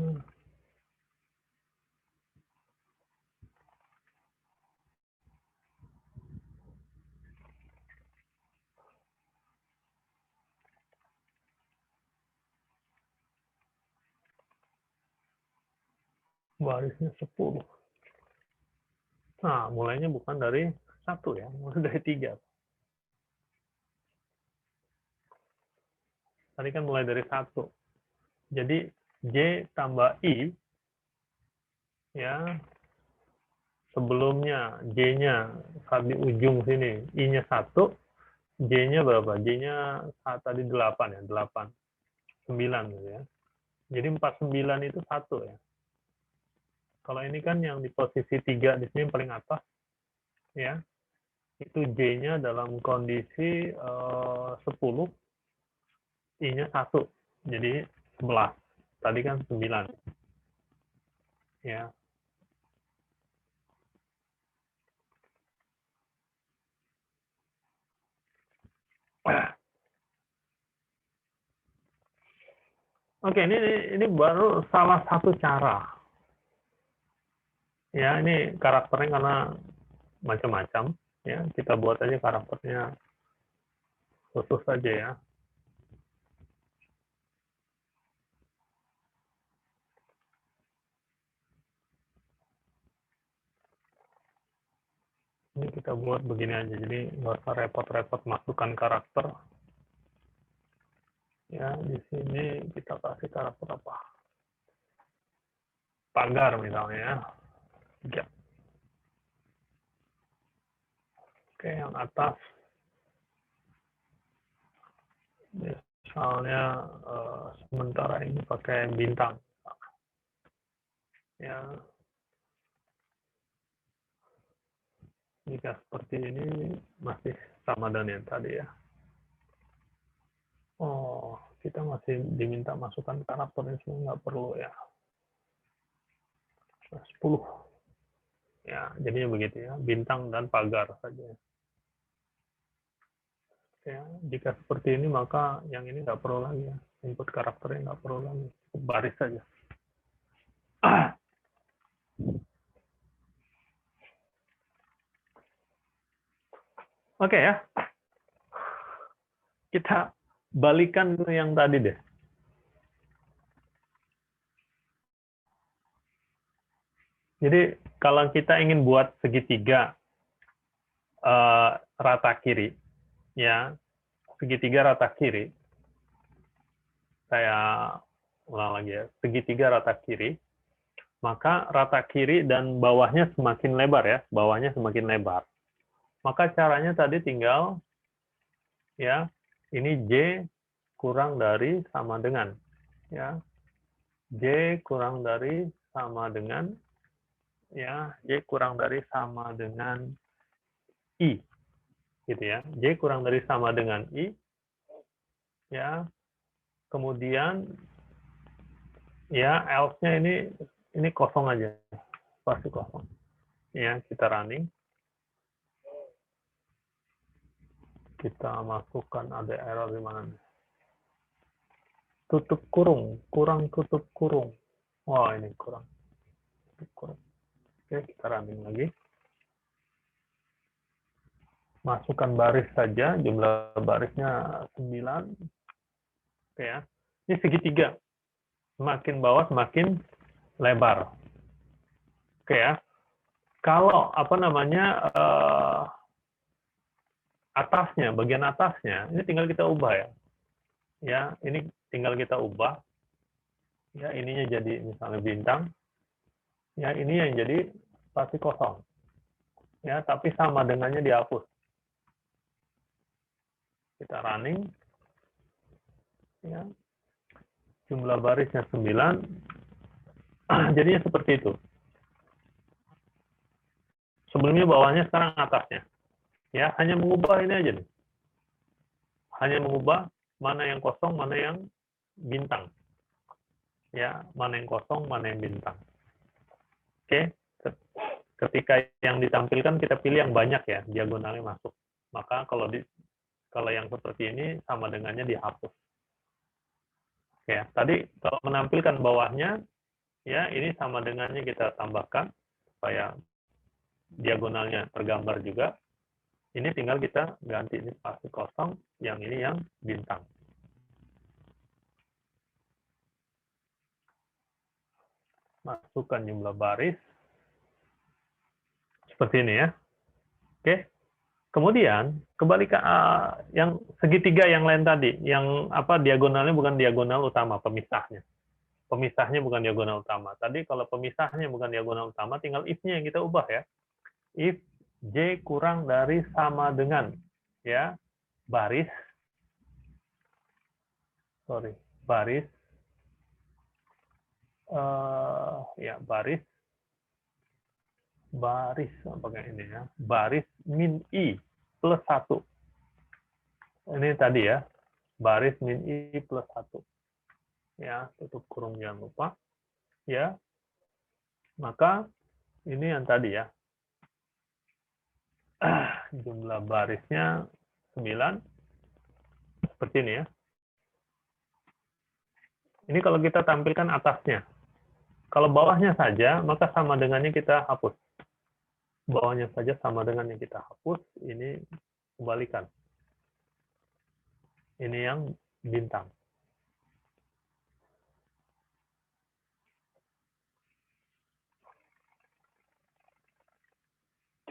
Barisnya 10. Nah, mulainya bukan dari 1 ya, mulai dari 3. Tadi kan mulai dari 1. Jadi J tambah I ya, sebelumnya J-nya saat di ujung sini, I-nya 1, J-nya berapa? J-nya tadi 8 ya, 8. 9 gitu ya. Jadi 49 itu 1 ya. Kalau ini kan yang di posisi 3 di sini paling atas ya, itu J-nya dalam kondisi 10, I-nya 1. Jadi 11. Tadi kan 9. Ya. Oke, ini baru salah satu cara. Ya, ini karakternya karena macam-macam. Ya, kita buat aja karakternya khusus saja ya. Ini kita buat begini aja, jadi nggak usah repot-repot masukkan karakter. Ya, di sini kita kasih karakter apa? Pagar misalnya. Ya. Oke, yang atas. Misalnya sementara ini pakai bintang. Ya. Jika seperti ini masih sama dengan yang tadi ya. Oh, kita masih diminta masukkan karakternya semua, nggak perlu ya. 10. Ya, jadinya begitu ya. Bintang dan pagar saja. Ya, jika seperti ini maka yang ini nggak perlu lagi ya. Input karakternya nggak perlu lagi. Baris saja. Oke ya. Kita balikan ke yang tadi deh. Jadi kalau kita ingin buat segitiga rata kiri, ya segitiga rata kiri, saya ulang lagi ya, segitiga rata kiri, maka rata kiri dan bawahnya semakin lebar ya, bawahnya semakin lebar. Maka caranya tadi tinggal ya, ini J kurang dari sama dengan ya, J kurang dari sama dengan ya, J kurang dari sama dengan I gitu ya, J kurang dari sama dengan I ya, kemudian ya else-nya ini kosong aja, pasti kosong ya, kita running Kita masukkan, ada error di mana nih? Tutup kurung, kurang tutup kurung. Wah, ini kurang. Tutup kurung. Oke, kita running lagi. Masukkan baris saja, jumlah barisnya 9. Oke ya. Ini segitiga. Semakin bawah semakin lebar. Oke ya. Kalau atasnya, bagian atasnya, ini tinggal kita ubah ya. Ya, ini tinggal kita ubah. Ya, ininya jadi misalnya bintang. Ya, ini yang jadi spasi kosong. Ya, tapi sama dengannya dihapus. Kita running. Ya. Jumlah barisnya 9. Jadinya seperti itu. Sebelumnya bawahnya, sekarang atasnya. Ya, hanya mengubah ini aja nih. Hanya mengubah mana yang kosong, mana yang bintang. Ya, mana yang kosong, mana yang bintang. Oke. Ketika yang ditampilkan kita pilih yang banyak ya, diagonalnya masuk. Maka kalau yang seperti ini sama dengannya dihapus. Ya, tadi kalau menampilkan bawahnya, ya ini sama dengannya kita tambahkan supaya diagonalnya tergambar juga. Ini tinggal kita ganti ini spasi kosong, yang ini yang bintang. Masukkan jumlah baris. Seperti ini ya. Oke. Kemudian kembali ke yang segitiga yang lain tadi, yang diagonalnya bukan diagonal utama, pemisahnya. Pemisahnya bukan diagonal utama. Tadi kalau pemisahnya bukan diagonal utama, tinggal if-nya yang kita ubah ya. If J kurang dari sama dengan ya baris apakah ini ya, baris min I plus 1. Ini tadi ya, baris min I plus 1. Ya, tutup kurung jangan lupa. Ya, maka ini yang tadi ya. Jumlah barisnya 9. Seperti ini ya. Ini kalau kita tampilkan atasnya. Kalau bawahnya saja, maka sama dengannya kita hapus. Bawahnya saja sama dengan yang kita hapus. Ini kembalikan. Ini yang bintang.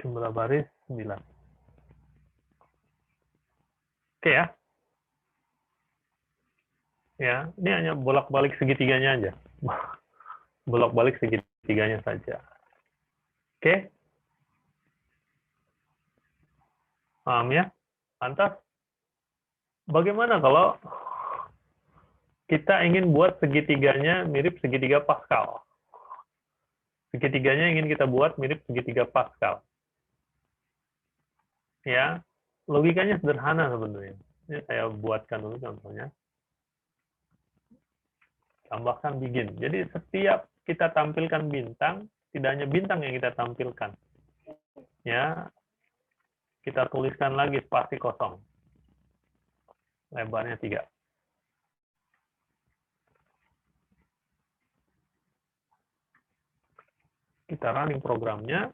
Jumlah baris 9. Oke ya. Ya, ini hanya bolak-balik segitiganya aja. Bolak-balik segitiganya saja. Oke. Paham ya? Lantas, bagaimana kalau kita ingin buat segitiganya mirip segitiga Pascal? Segitiganya ingin kita buat mirip segitiga Pascal. Ya, logikanya sederhana sebenarnya. Ini saya buatkan dulu contohnya. Tambahkan begin. Jadi setiap kita tampilkan bintang, tidak hanya bintang yang kita tampilkan. Ya, kita tuliskan lagi spasi kosong. Lebarnya 3. Kita running programnya.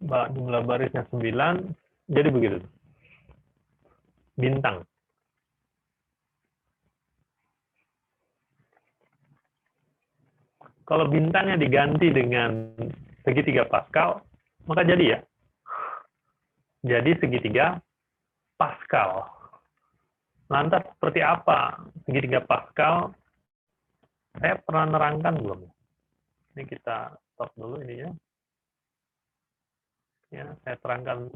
Jumlah barisnya 9. Jadi begitu. Bintang. Kalau bintangnya diganti dengan segitiga Pascal, maka jadi ya. Jadi segitiga Pascal. Lantas seperti apa segitiga Pascal? Saya pernah nerangkan belum? Ini kita stop dulu ininya. Ya, saya terangkan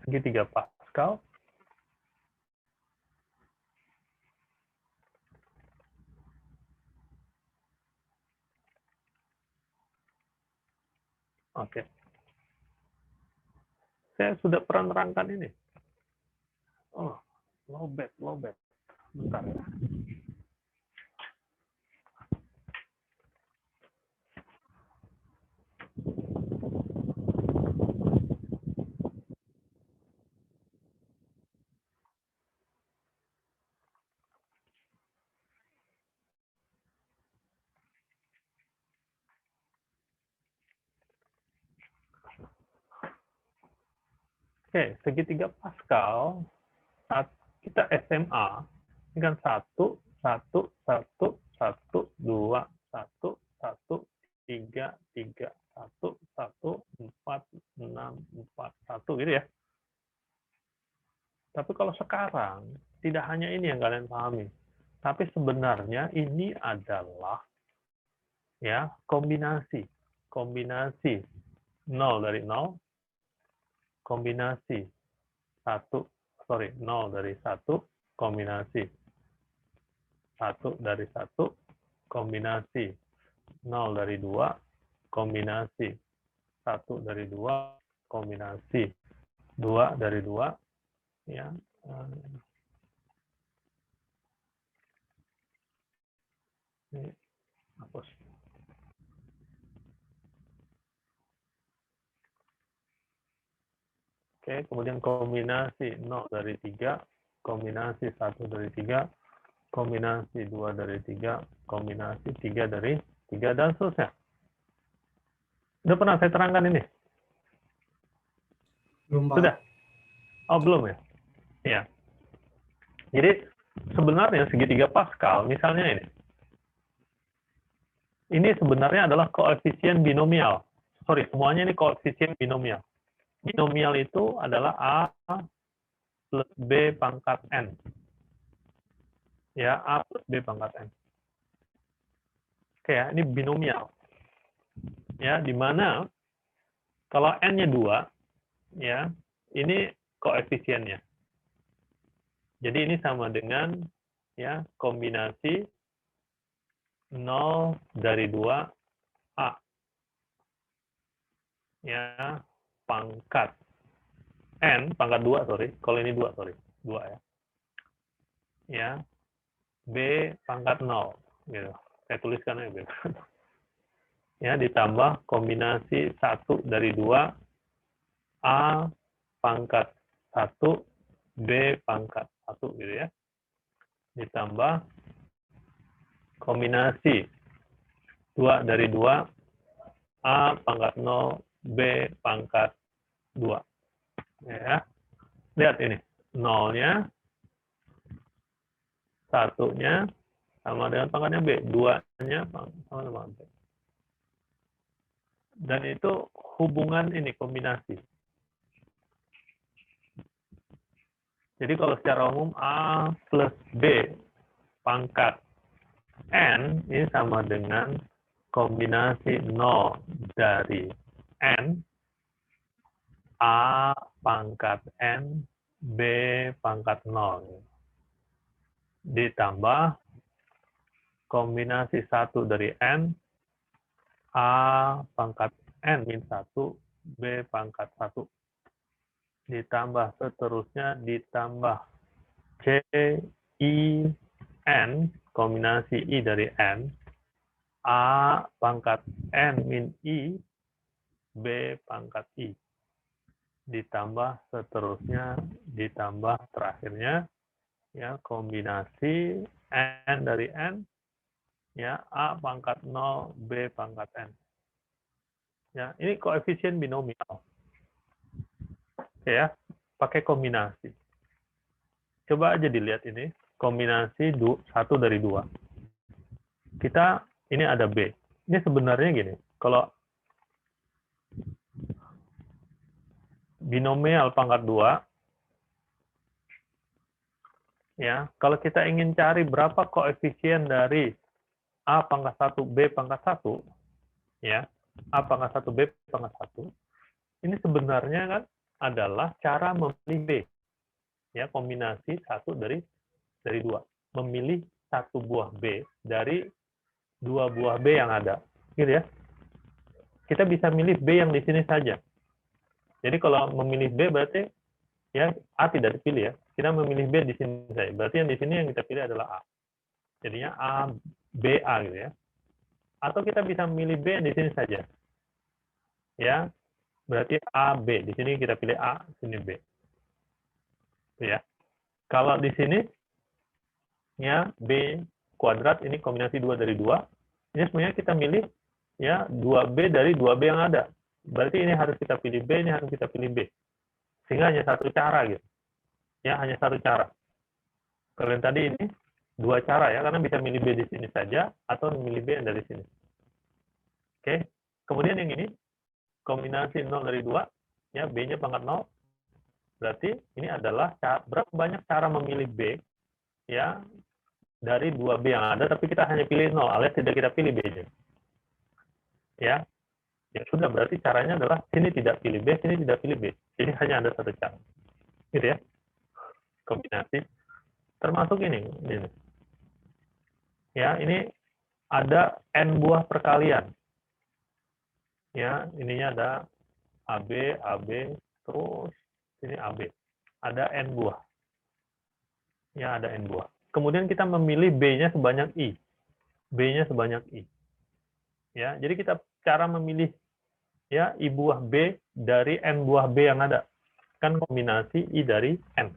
segitiga Pascal. Oke. Saya sudah pernah nerangkan ini. Oh, lowbat. Bentar ya. Oke, segitiga Pascal saat kita SMA ini kan 1, 1, 1, 1, 2, 1, 1, 3, 3, 1, 1, 4, 6, 4, 1 gitu ya. Tapi kalau sekarang tidak hanya ini yang kalian pahami, tapi sebenarnya ini adalah ya kombinasi 0 dari 0, kombinasi 0 dari 1, kombinasi 1 dari 1, kombinasi 0 dari 2, kombinasi 1 dari 2, kombinasi 2 dari 2, ya. Ini hapus. Oke, kemudian kombinasi 0 dari 3, kombinasi 1 dari 3, kombinasi 2 dari 3, kombinasi 3 dari 3, dan seterusnya. Sudah pernah saya terangkan ini? Belum, Pak. Sudah? Oh, belum ya? Iya. Jadi, sebenarnya segitiga Pascal, misalnya ini. Ini sebenarnya adalah koefisien binomial. Sorry, semuanya ini koefisien binomial. Binomial itu adalah A plus B pangkat N. Ya, A plus B pangkat N. Oke ya, ini binomial. Ya, di mana kalau N-nya 2, ya, ini koefisiennya. Jadi ini sama dengan ya kombinasi 0 dari 2A. Ya, pangkat N, pangkat 2, sorry. Kalau ini 2, sorry. 2 ya. Ya, B pangkat 0. Gitu. Saya tuliskan aja. Ya, ditambah kombinasi 1 dari 2, A pangkat 1, B pangkat 1, gitu ya. Ditambah kombinasi 2 dari 2, A pangkat 0, B pangkat 2. Ya. Lihat ini, 0-nya, 1-nya sama dengan pangkatnya B, 2-nya sama dengan B. Dan itu hubungan ini, kombinasi. Jadi kalau secara umum A plus B pangkat N ini sama dengan kombinasi 0 dari N, A pangkat N, B pangkat 0. Ditambah kombinasi 1 dari N, A pangkat N min 1, B pangkat 1. Ditambah seterusnya, ditambah C, I, N, kombinasi I dari N, A pangkat N min I, B pangkat I. Ditambah seterusnya, ditambah terakhirnya, ya kombinasi N dari N, ya A pangkat 0, B pangkat N. Ya, ini koefisien binomial. Oke ya, pakai kombinasi. Coba aja dilihat ini, kombinasi 1 dari 2. Kita, ini ada B. Ini sebenarnya gini, kalau binomial pangkat 2, ya, kalau kita ingin cari berapa koefisien dari A pangkat 1, B pangkat 1, ya, A pangkat 1, B pangkat 1, ini sebenarnya kan adalah cara memilih B. Ya, kombinasi 1 dari 2. Memilih 1 buah B dari 2 buah B yang ada. Gitu ya. Kita bisa milih B yang di sini saja. Jadi kalau memilih B berarti ya A tidak dipilih ya. Kita memilih B di sini saja. Berarti yang di sini yang kita pilih adalah A. Jadinya A, B, A gitu ya. Atau kita bisa memilih B yang di sini saja. Ya, berarti A, B. Di sini kita pilih A, sini B. Ya. Kalau di sini, ya, B kuadrat, ini kombinasi 2 dari 2. Ini sebenarnya kita milih, ya, 2B dari 2B yang ada. Berarti ini harus kita pilih B, ini harus kita pilih B. Sehingga hanya satu cara gitu. Ya, hanya satu cara. Kalian tadi ini dua cara ya, karena bisa milih B di sini saja atau milih B yang dari sini. Oke. Kemudian yang ini kombinasi 0 dari 2, ya B-nya pangkat 0. Berarti ini adalah berapa banyak cara memilih B ya dari 2B yang ada, tapi kita hanya pilih 0 alias tidak kita pilih B-nya. Ya. Ya sudah, berarti caranya adalah sini tidak pilih B, sini tidak pilih B. Jadi hanya ada satu cara. Gitu ya. Kombinasi. Termasuk ini. Ya, ini ada N buah perkalian. Ya, ininya ada AB, AB, terus ini AB. Ada N buah. Ya, ada N buah. Kemudian kita memilih B-nya sebanyak I. B-nya sebanyak I. Ya, jadi kita cara memilih ya I buah B dari N buah B yang ada. Kan kombinasi I dari N.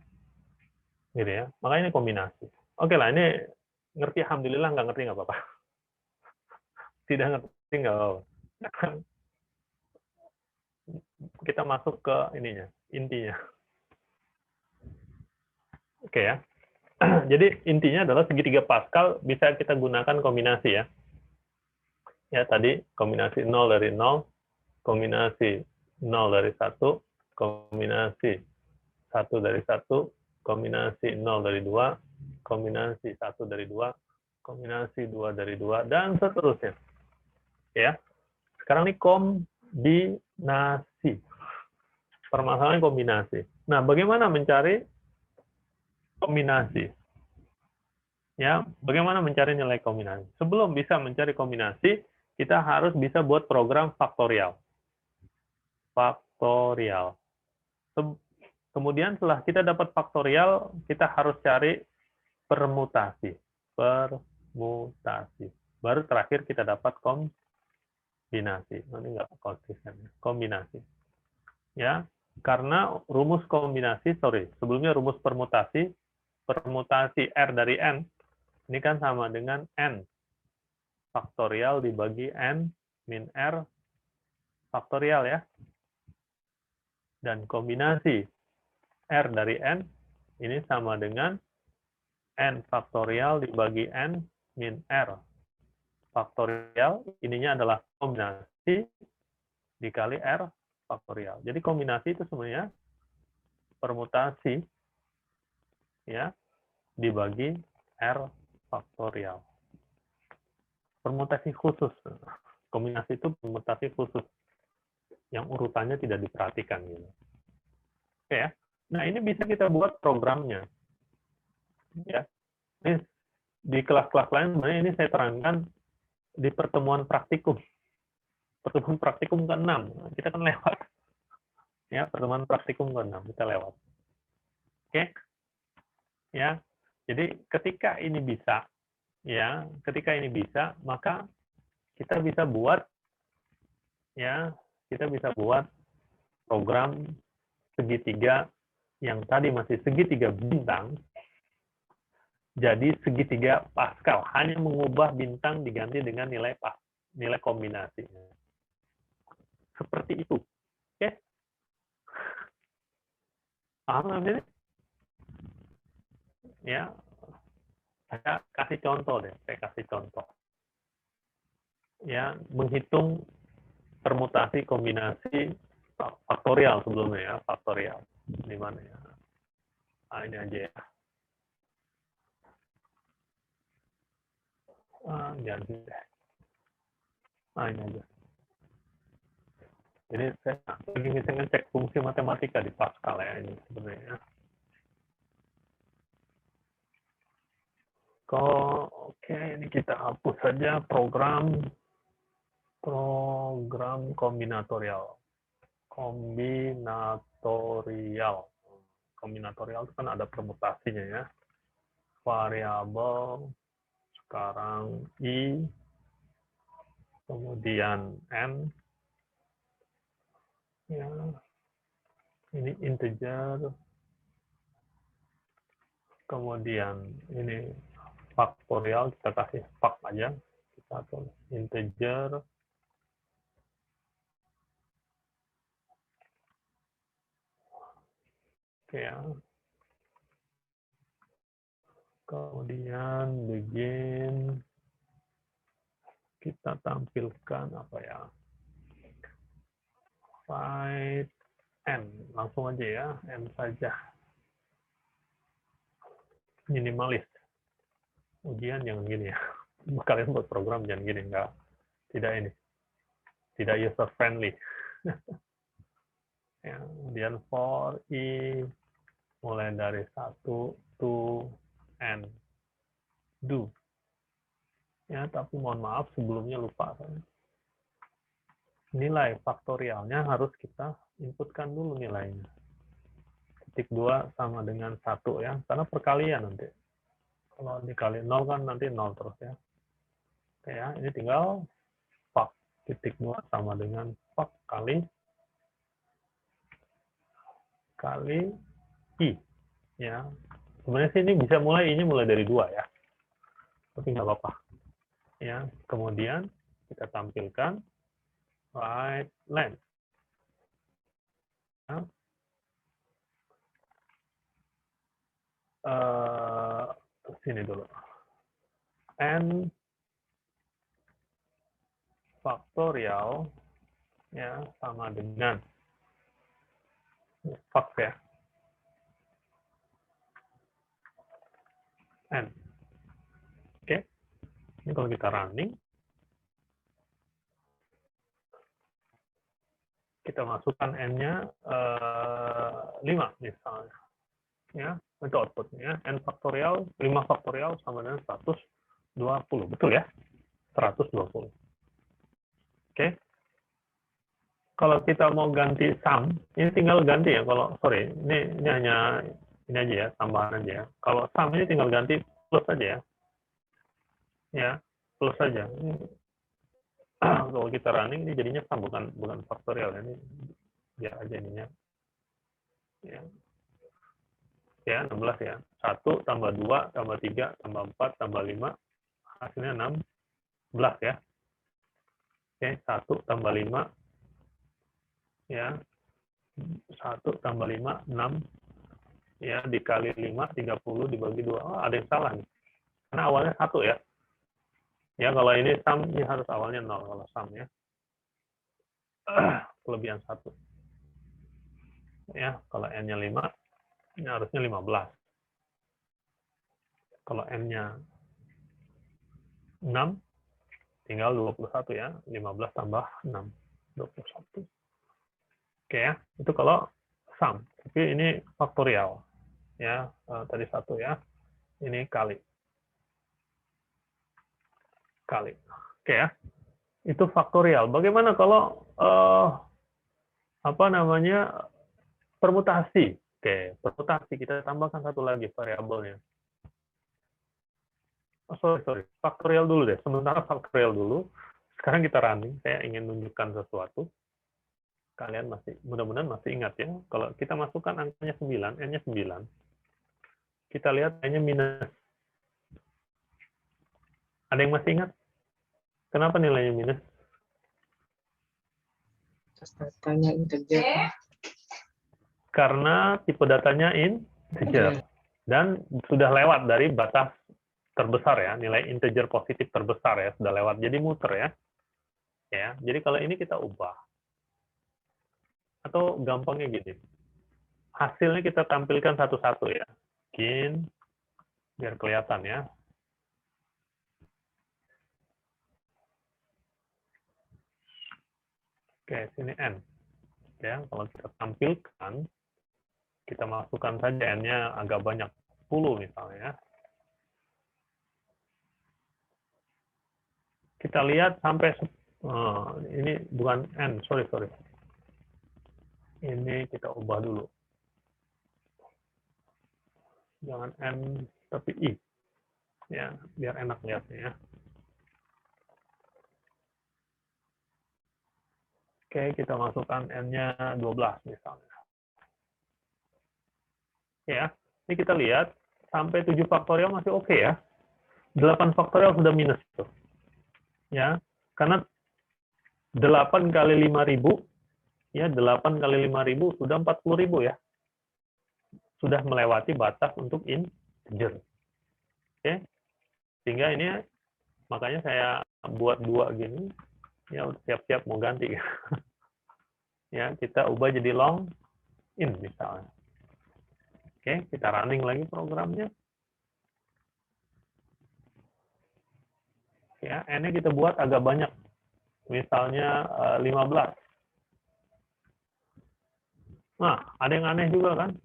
Gitu ya. Makanya ini kombinasi. Oke lah, ini ngerti alhamdulillah, nggak ngerti nggak apa-apa. Tidak ngerti nggak apa-apa. Kita masuk ke ininya, intinya. Oke ya. Jadi intinya adalah segitiga Pascal bisa kita gunakan kombinasi ya. Ya tadi kombinasi 0 dari 0, kombinasi 0 dari 1, kombinasi 1 dari 1, kombinasi 0 dari 2, kombinasi 1 dari 2, kombinasi 2 dari 2, dan seterusnya. Ya. Sekarang ini kombinasi. Permasalahan kombinasi. Nah, bagaimana mencari kombinasi? Ya, bagaimana mencari nilai kombinasi? Sebelum bisa mencari kombinasi, kita harus bisa buat program faktorial. Faktorial. Kemudian setelah kita dapat faktorial, kita harus cari permutasi. Permutasi. Baru terakhir kita dapat kombinasi. Ini nggak konsisten. Kombinasi. Ya, karena rumus kombinasi, sebelumnya rumus permutasi R dari N, ini kan sama dengan N faktorial dibagi N min R faktorial ya. Dan kombinasi R dari N, ini sama dengan N faktorial dibagi N min R faktorial, ininya adalah kombinasi dikali R faktorial. Jadi kombinasi itu sebenarnya permutasi ya dibagi R faktorial. Permutasi khusus. Kombinasi itu permutasi khusus yang urutannya tidak diperhatikan gitu. Oke ya. Nah, ini bisa kita buat programnya. Ya. Ini di kelas-kelas lain sebenarnya ini saya terangkan di pertemuan praktikum. Pertemuan praktikum ke-6. Kita kan lewat. Ya, pertemuan praktikum ke-6 kita lewat. Oke. Ya. Jadi ketika ini bisa ya, ketika ini bisa, maka kita bisa buat ya, kita bisa buat program segitiga yang tadi masih segitiga bintang jadi segitiga Pascal, hanya mengubah bintang diganti dengan nilai kombinasi. Seperti itu. Oke? Paham nggak ini? Ya, saya kasih contoh deh, Ya, menghitung permutasi kombinasi faktorial sebelumnya ya, faktorial. Di mana ya? Ah, ini aja ya. Ganti deh. Ini aja. Jadi saya lagi ngecek fungsi matematika di Pascal ya ini sebenarnya. Oke, ini kita hapus saja program kombinatorial. Kombinatorial itu kan ada permutasinya ya. Variabel sekarang I, kemudian N, ya, ini integer, kemudian ini faktorial, kita kasih fak aja, kita tulis integer, Oke ya. Kemudian begin kita tampilkan apa ya? Find n, langsung aja ya, n saja. Minimalis. Ujian jangan gini ya. Kalian buat program jangan gini, enggak. Tidak ini. Tidak user friendly. Ya, kemudian for i mulai dari 1 to n do. Ya, tapi mohon maaf sebelumnya lupa. Nilai faktorialnya harus kita inputkan dulu nilainya. Titik 2 sama dengan 1 ya, karena perkalian nanti. Kalau dikali 0 kan nanti 0 terus ya. Oke ya, ini tinggal fact. Titik 2 sama dengan fact kali i. Ya, sebenarnya sih ini bisa ini mulai dari 2 ya. Tapi nggak apa-apa. Ya, kemudian kita tampilkan right length. Ya. Sini dulu. N faktorial ya sama dengan fact ya. N. Oke. Ini kalau kita running, kita masukkan n-nya 5 misalnya. Ya, itu outputnya. N faktorial, 5 faktorial sama dengan 120. Betul ya? 120. Oke. Kalau kita mau ganti sum, ini tinggal ganti ya. Kalau ini hanya ini aja ya, tambahan aja ya. Kalau sum ini tinggal ganti plus aja ya. Ya, plus saja. Kalau kita running ini jadinya sum bukan faktorial. Ini biar aja ininya. Ya. Ya, 16 ya. 1 tambah 2 tambah 3 tambah 4 tambah 5 hasilnya 16 ya. Oke, 1 tambah 5 ya. 1 tambah 5 6 ya, dikali 5 30 dibagi 2. Oh, ada yang salah nih. Karena awalnya 1 ya. Ya, kalau ini sum ini harus awalnya 0 kalau sum ya. Kelebihan 1. Ya, kalau n-nya 5 ini harusnya 15. Kalau n-nya 6 tinggal 21 ya. 15 tambah 6 21. Oke ya, itu kalau sum. Tapi ini faktorial. Ya, tadi 1 ya. Ini kali. Oke ya. Itu faktorial. Bagaimana kalau permutasi? Oke, permutasi kita tambahkan satu lagi variabelnya. Oh, sorry. Faktorial dulu deh. Sementara faktorial dulu. Sekarang kita running. Saya ingin menunjukkan sesuatu. Kalian mudah-mudahan masih ingat ya. Kalau kita masukkan angkanya 9, n-nya 9. Kita lihat n-nya minus. Ada yang masih ingat? Kenapa nilainya minus? Datanya integer. Karena tipe datanya integer. Dan sudah lewat dari batas terbesar ya, nilai integer positif terbesar ya, sudah lewat. Jadi muter ya. Ya, jadi kalau ini kita ubah. Atau gampangnya gini. Hasilnya kita tampilkan satu-satu ya. Mungkin biar kelihatan ya. Oke, sini n. Ya, kalau kita tampilkan, kita masukkan saja n-nya agak banyak, 10 misalnya. Kita lihat sampai ini bukan n, sorry. Ini kita ubah dulu. Jangan n tapi i. Ya, biar enak lihatnya ya. Oke, kita masukkan n-nya 12 misalnya. Ya, ini kita lihat sampai 7 faktorial masih oke ya. 8 faktorial sudah minus tuh. Ya, karena 8 kali 5.000 ya, 8 kali 5.000 sudah 40.000 ya. sudah melewati batas untuk integer. Oke, sehingga ini makanya saya buat 2 gini, ya siap-siap mau ganti. Ya, kita ubah jadi long in misalnya. Oke, kita running lagi programnya. Ya, ini kita buat agak banyak. Misalnya 15. Nah, ada yang aneh juga kan?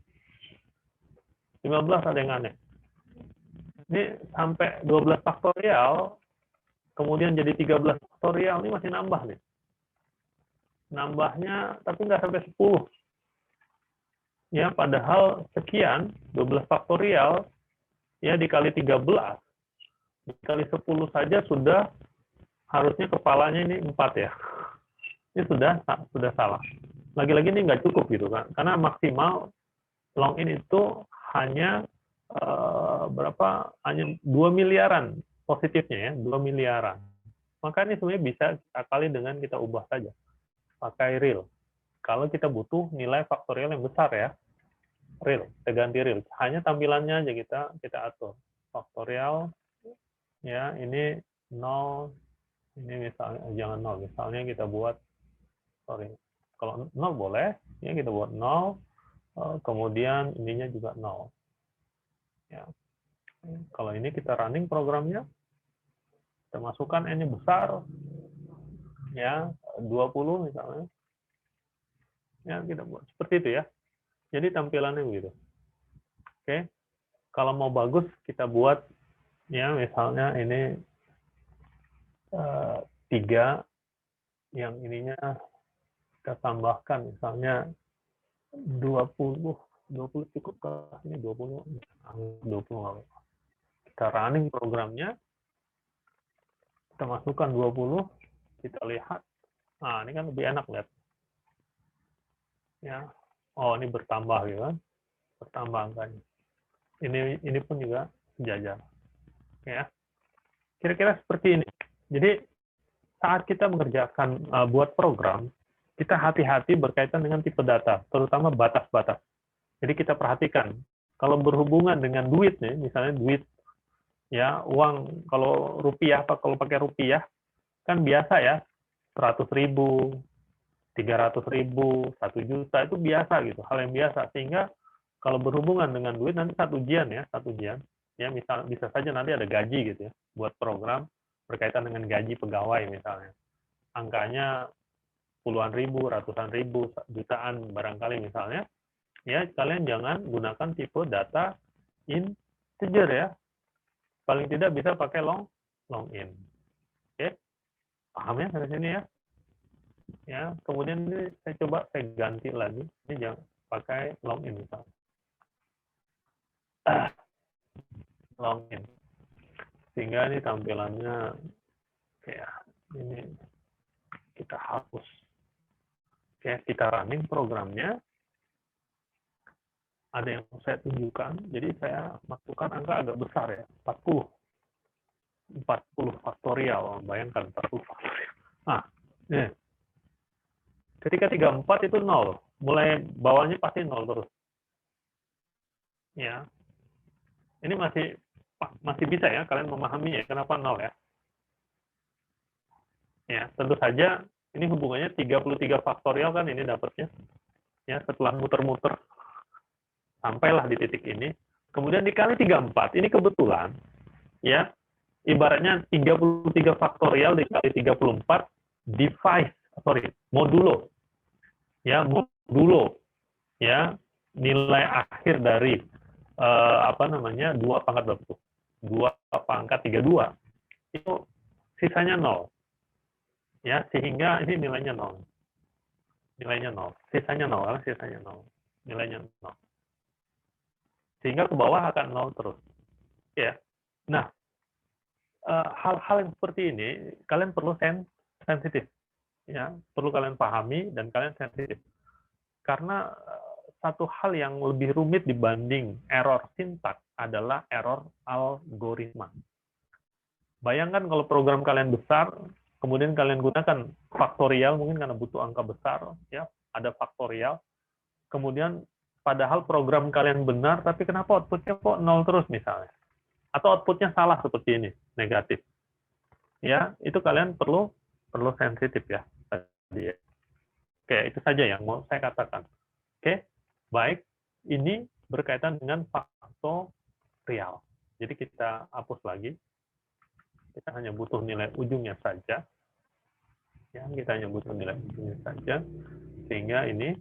15 ada yang aneh. Ini sampai 12 faktorial, kemudian jadi 13 faktorial, ini masih nambah nih. Nambahnya, tapi nggak sampai 10. Ya, padahal sekian, 12 faktorial, ya dikali 13, dikali 10 saja sudah, harusnya kepalanya ini 4 ya. Ini sudah salah. Lagi-lagi ini nggak cukup gitu kan, karena maksimal long in itu hanya hanya 2 miliaran positifnya ya, 2 miliaran. Maka ini sebenarnya bisa kita kali dengan kita ubah saja, pakai real. Kalau kita butuh nilai faktorial yang besar ya, real, kita ganti real. Hanya tampilannya aja kita atur. Faktorial, ya ini 0, ini misalnya, jangan 0, misalnya kita buat, kalau 0 boleh, ya kita buat 0, kemudian ininya juga 0. Ya. Kalau ini kita running programnya, kita masukkan n-nya besar, ya 20 misalnya, ya kita buat seperti itu ya. Jadi tampilannya begitu. Oke, kalau mau bagus kita buat, ya misalnya ini 3, yang ininya kita tambahkan misalnya 20 cukup kah? Ini 20 kita running programnya, kita masukkan 20, kita lihat, nah ini kan lebih enak lihat ya. Oh, ini bertambah gitu kan, bertambah angkanya. Ini pun juga sejajar ya, kira-kira seperti ini. Jadi saat kita mengerjakan buat program, kita hati-hati berkaitan dengan tipe data, terutama batas-batas. Jadi kita perhatikan, kalau berhubungan dengan duit nih, misalnya duit, ya uang, kalau rupiah, kalau pakai rupiah, kan biasa ya, 100.000, 300.000, 1 juta, itu biasa gitu, hal yang biasa. Sehingga kalau berhubungan dengan duit, nanti satu ujian, ya misal, bisa saja nanti ada gaji gitu ya, buat program berkaitan dengan gaji pegawai misalnya. Angkanya puluhan ribu, ratusan ribu, jutaan barangkali misalnya, ya kalian jangan gunakan tipe data integer ya. Paling tidak bisa pakai long in. Oke, paham ya dari sini ya? Ya, kemudian ini saya coba saya ganti lagi. Ini jangan pakai long in misalnya. Long in. Sehingga ini tampilannya kayak ini kita hapus. Oke, kita running programnya. Ada yang saya tunjukkan, jadi saya masukkan angka agak besar ya, 40 faktorial, bayangkan 40 faktorial. Nah, nih. Ketika 34 itu 0, mulai bawahnya pasti 0 terus. Ya, ini masih bisa ya, kalian memahami ya, kenapa 0 ya. Ya, tentu saja, ini hubungannya 33 faktorial kan ini dapatnya. Ya, setelah muter-muter, sampailah di titik ini, kemudian dikali 34, ini kebetulan, ya, ibaratnya 33 faktorial dikali 34, modulo, ya, nilai akhir dari, 2 pangkat berapa tuh? 2 pangkat 32, itu sisanya 0, ya, sehingga ini nilainya 0, sisanya 0, nilainya 0. Sehingga ke bawah akan 0 terus. Ya. Nah, hal-hal yang seperti ini kalian perlu sensitif. Ya, perlu kalian pahami dan kalian sensitif. Karena satu hal yang lebih rumit dibanding error sintaks adalah error algoritma. Bayangkan kalau program kalian besar, kemudian kalian gunakan faktorial, mungkin karena butuh angka besar, ya, ada faktorial, kemudian padahal program kalian benar, tapi kenapa outputnya kok 0 terus misalnya? Atau outputnya salah seperti ini, negatif. Ya, itu kalian perlu sensitif ya. Tadi ya. Oke, itu saja yang mau saya katakan. Oke, baik. Ini berkaitan dengan faktorial. Jadi kita hapus lagi. Kita hanya butuh nilai ujungnya saja. Ya, kita hanya butuh nilai ujungnya saja. Sehingga ini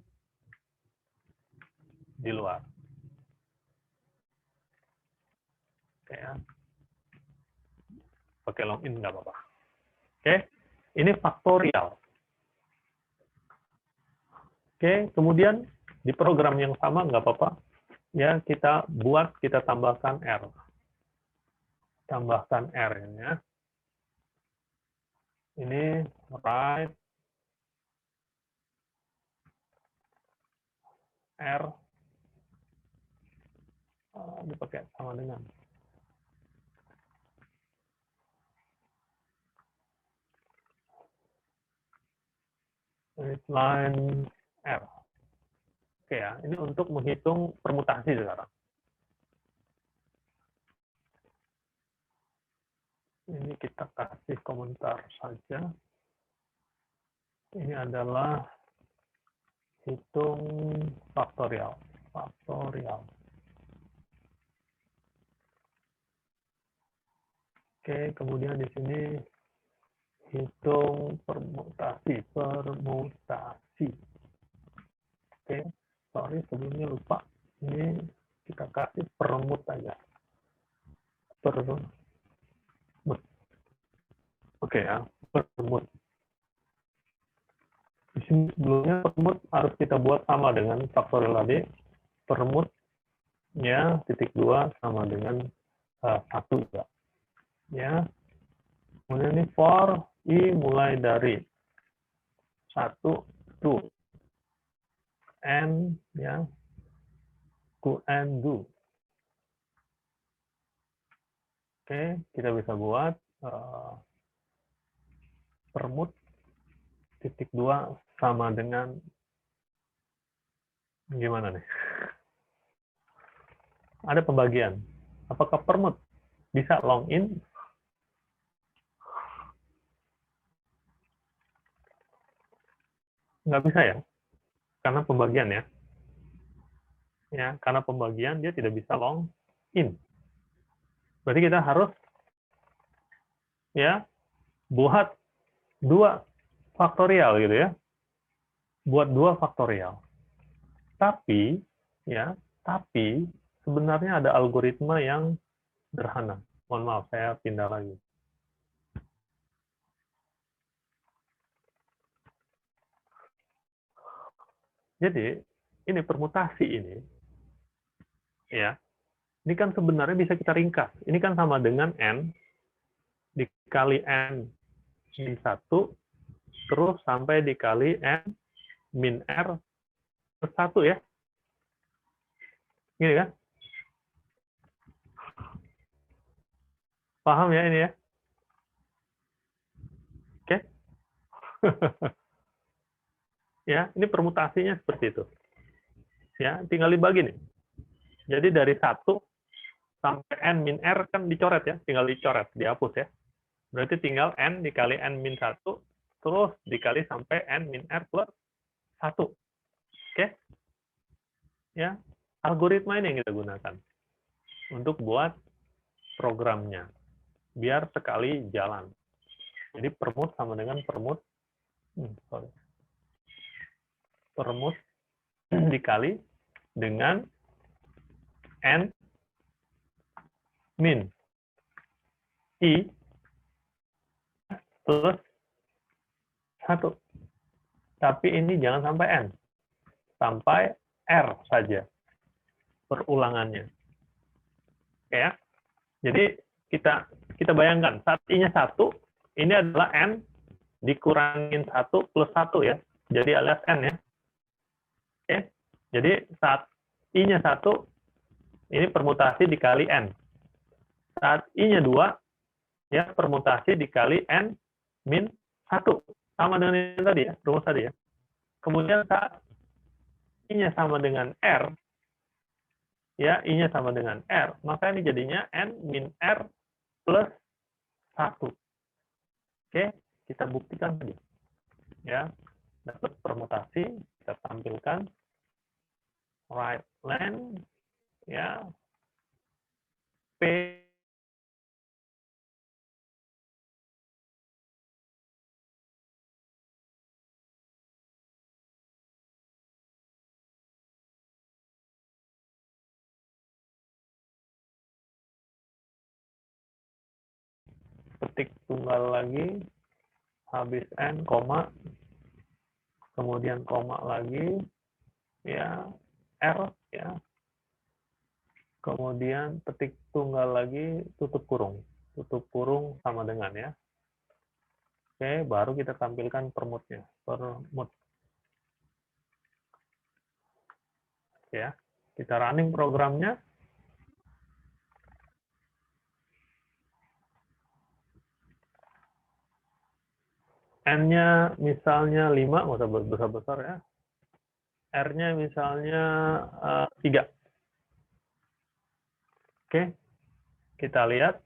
di luar. Oke ya. Pakai login nggak apa-apa. Oke, ini faktorial. Oke, kemudian di program yang sama nggak apa-apa. Ya, kita tambahkan R. Tambahkan R-nya. Ini right R dipakai sama dengan line R. Oke ya, ini untuk menghitung permutasi sekarang. Ini kita kasih komentar saja. Ini adalah hitung faktorial. Faktorial. Oke, kemudian di sini hitung permutasi. Oke, sorry sebelumnya lupa. Ini kita kasih permut aja. Permut. Oke ya, permut. Di sini sebelumnya permut harus kita buat sama dengan faktorial tadi. Permutnya (2) sama dengan 1 juga. Ya. Kemudian ini for i mulai dari 1 to n ya to n do. Oke, kita bisa buat permut (2) sama dengan gimana nih? Ada pembagian. Apakah permut bisa long in? Nggak bisa ya, karena pembagian ya. Ya, karena pembagian dia tidak bisa long in. Berarti kita harus ya buat 2 faktorial gitu ya. Buat 2 faktorial. Tapi sebenarnya ada algoritma yang sederhana. Mohon maaf, saya pindah lagi. Jadi, ini permutasi ini, ya, ini kan sebenarnya bisa kita ringkas. Ini kan sama dengan N dikali N min 1, terus sampai dikali N min R plus 1 ya. Gini kan? Paham ya ini ya? Oke? Ya, ini permutasinya seperti itu. Ya, tinggal dibagi nih. Jadi dari 1 sampai N min R kan dicoret ya, tinggal dicoret, dihapus ya. Berarti tinggal N dikali N min 1, terus dikali sampai N min R plus 1. Oke? Ya, algoritma ini yang kita gunakan untuk buat programnya, biar sekali jalan. Jadi permut sama dengan permut dikali dengan N min I plus 1. Tapi ini jangan sampai N. Sampai R saja perulangannya. Oke ya. Jadi kita bayangkan saat I-nya 1, ini adalah N dikurangin 1 plus 1 ya. Jadi alias N ya. Oke. Jadi saat I-nya 1, ini permutasi dikali N. Saat I-nya 2, ya permutasi dikali N min 1. Sama dengan yang tadi ya, rumus tadi ya. Kemudian saat I-nya sama dengan R, ya I-nya sama dengan R, maka ini jadinya N min R plus 1. Oke, kita buktikan tadi. Ya, dapat permutasi, kita tampilkan right len, ya, P ketik tunggal lagi, habis N, koma, kemudian koma lagi, ya, R, ya, kemudian petik tunggal lagi, tutup kurung sama dengan, ya. Oke, baru kita tampilkan permutnya, permut. Ya, kita running programnya. N-nya misalnya 5, nggak usah besar-besar ya. R-nya misalnya 3. Oke, kita lihat.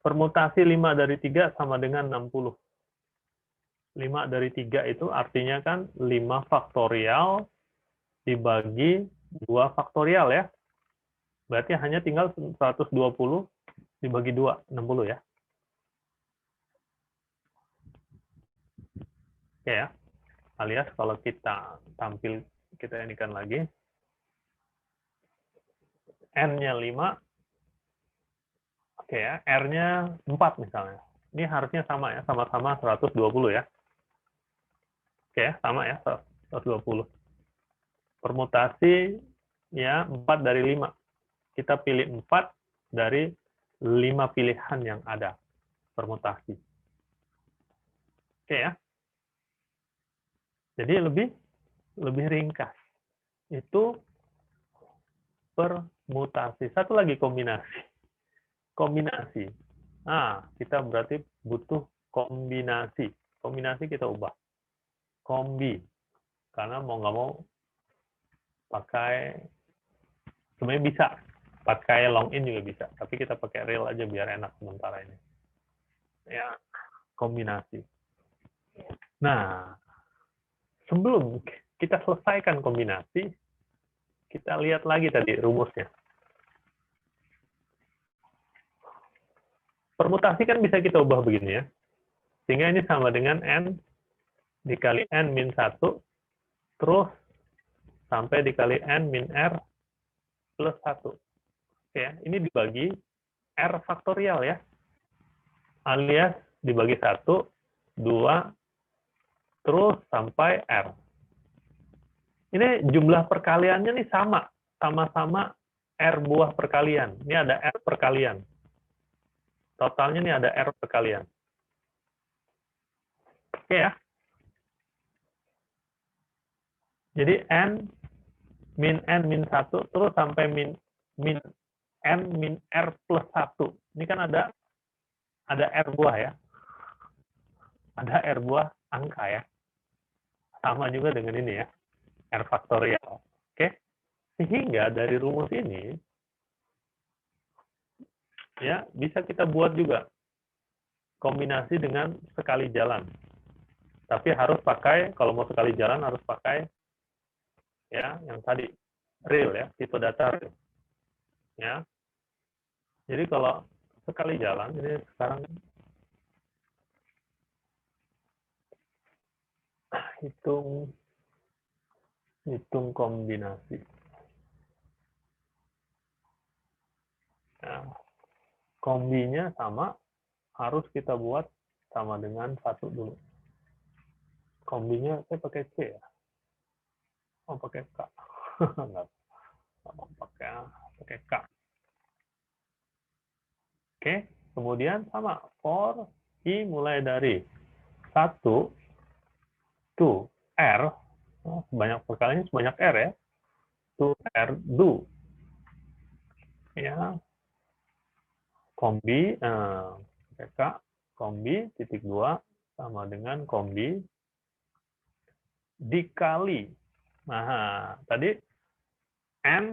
Permutasi 5 dari 3 sama dengan 60. 5 dari 3 itu artinya kan 5 faktorial dibagi 2 faktorial ya. Berarti hanya tinggal 120 dibagi 2, 60 ya. Oke ya. Alias kalau kita tampil, kita inikan lagi. N-nya 5. Oke ya, R-nya 4 misalnya. Ini harusnya sama ya, sama-sama 120 ya. Oke ya, sama ya, 120. Permutasi ya 4 dari 5. Kita pilih 4 dari 5 pilihan yang ada. Permutasi. Oke ya. Jadi lebih ringkas. Itu permutasi. Satu lagi kombinasi. Kombinasi. Nah, kita berarti butuh kombinasi. Kombinasi kita ubah. Kombi. Karena mau nggak mau pakai, sebenarnya bisa. Pakai long in juga bisa. Tapi kita pakai real aja biar enak sementara ini. Ya, kombinasi. Nah, sebelum kita selesaikan kombinasi, kita lihat lagi tadi rumusnya. Permutasi kan bisa kita ubah begini ya. Sehingga ini sama dengan N dikali N min 1, terus sampai dikali N min R plus 1. Oke, ini dibagi R faktorial ya. Alias dibagi 1, 2, terus sampai R. Ini jumlah perkaliannya nih sama. Sama-sama R buah perkalian. Ini ada R perkalian. Totalnya nih ada R perkalian. Oke ya. Jadi N min 1 terus sampai min N min R plus 1. Ini kan ada R buah ya. Ada R buah angka ya. Sama juga dengan ini ya. R faktorial. Oke. Sehingga dari rumus ini ya bisa kita buat juga kombinasi dengan sekali jalan. Tapi harus pakai, kalau mau sekali jalan harus pakai ya yang tadi real ya, tipe data real. Ya. Jadi kalau sekali jalan ini sekarang hitung kombinasi. Nah, kombinya sama, harus kita buat sama dengan 1 dulu. Kombinya saya pakai C ya. Oh, pakai K. Enggak pakai K. Oke, kemudian sama for I mulai dari 1 to R, banyak perkaliannya sebanyak R ya, to R do. Ya, kombi, K, kombi, titik 2, sama dengan kombi, dikali. Nah, tadi N,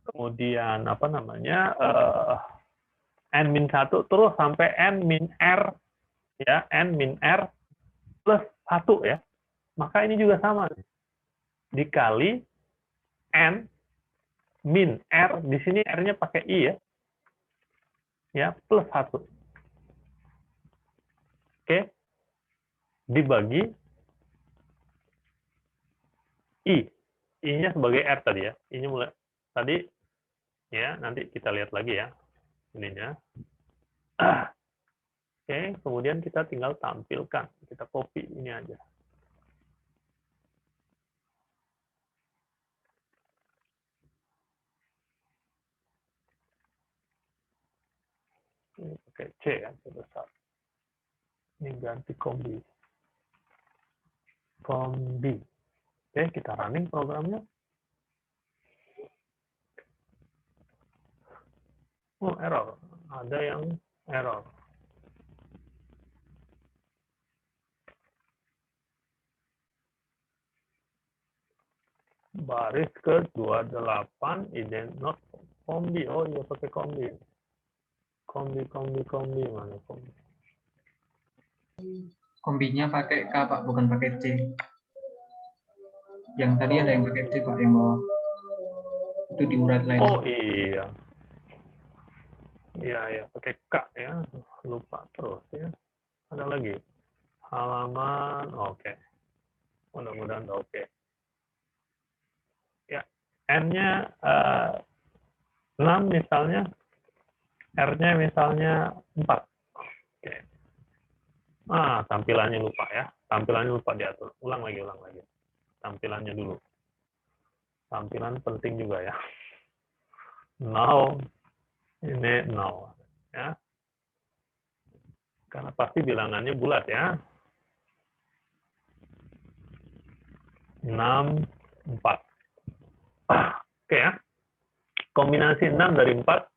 kemudian apa namanya, N-1 terus sampai N-R, ya, N-R plus 1 ya. Maka ini juga sama. Dikali N min R, di sini R-nya pakai I ya. Ya, plus 1. Oke. Dibagi I. I-nya sebagai R tadi ya. I-nya mulai tadi ya, nanti kita lihat lagi ya ininya. Oke, kemudian kita tinggal tampilkan. Kita copy ini aja. Ini pakai C ya, C besar. Ini ganti kombi. Kombi. Oke, kita running programnya. Oh, error. Ada yang error. Baris ke 28, ident not kombi. Oh iya, pakai kombi. Kombi. Mana kombi? Kombinya pakai K, Pak, bukan pakai C. Yang tadi ada yang pakai C, Pak, yang bawah. Itu di urat lain. Oh iya. Iya, pakai K ya. Lupa terus ya. Ada lagi. Halaman, oke. Mudah-mudahan oke. Ya, N-nya 6 misalnya, R-nya misalnya 4. Oke. Tampilannya lupa ya. Tampilannya lupa diatur. Ulang lagi. Tampilannya dulu. Tampilan penting juga ya. Now, ini now. Ya. Karena pasti bilangannya bulat ya. 6, 4. Oke ya. Kombinasi 6 dari 4.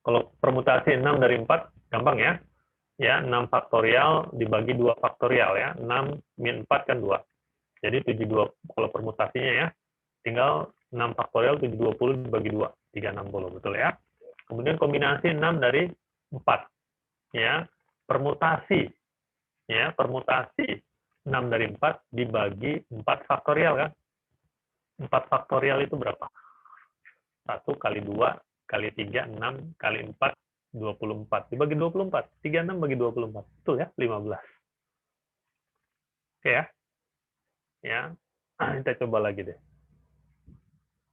Kalau permutasi 6 dari 4, gampang ya. Ya, 6 faktorial dibagi 2 faktorial ya. 6 min 4 kan 2. Jadi 72 kalau permutasinya ya. Tinggal 6 faktorial 720 dibagi 2. 360, betul ya. Kemudian kombinasi 6 dari 4. Ya, permutasi. Ya, permutasi 6 dari 4 dibagi 4 faktorial kan. 4 faktorial itu berapa? 1 kali 2 kali 3, 6 kali 4, 24. Dibagi 24. 36 bagi 24. Betul ya, 15. Oke ya. Ya, kita coba lagi deh.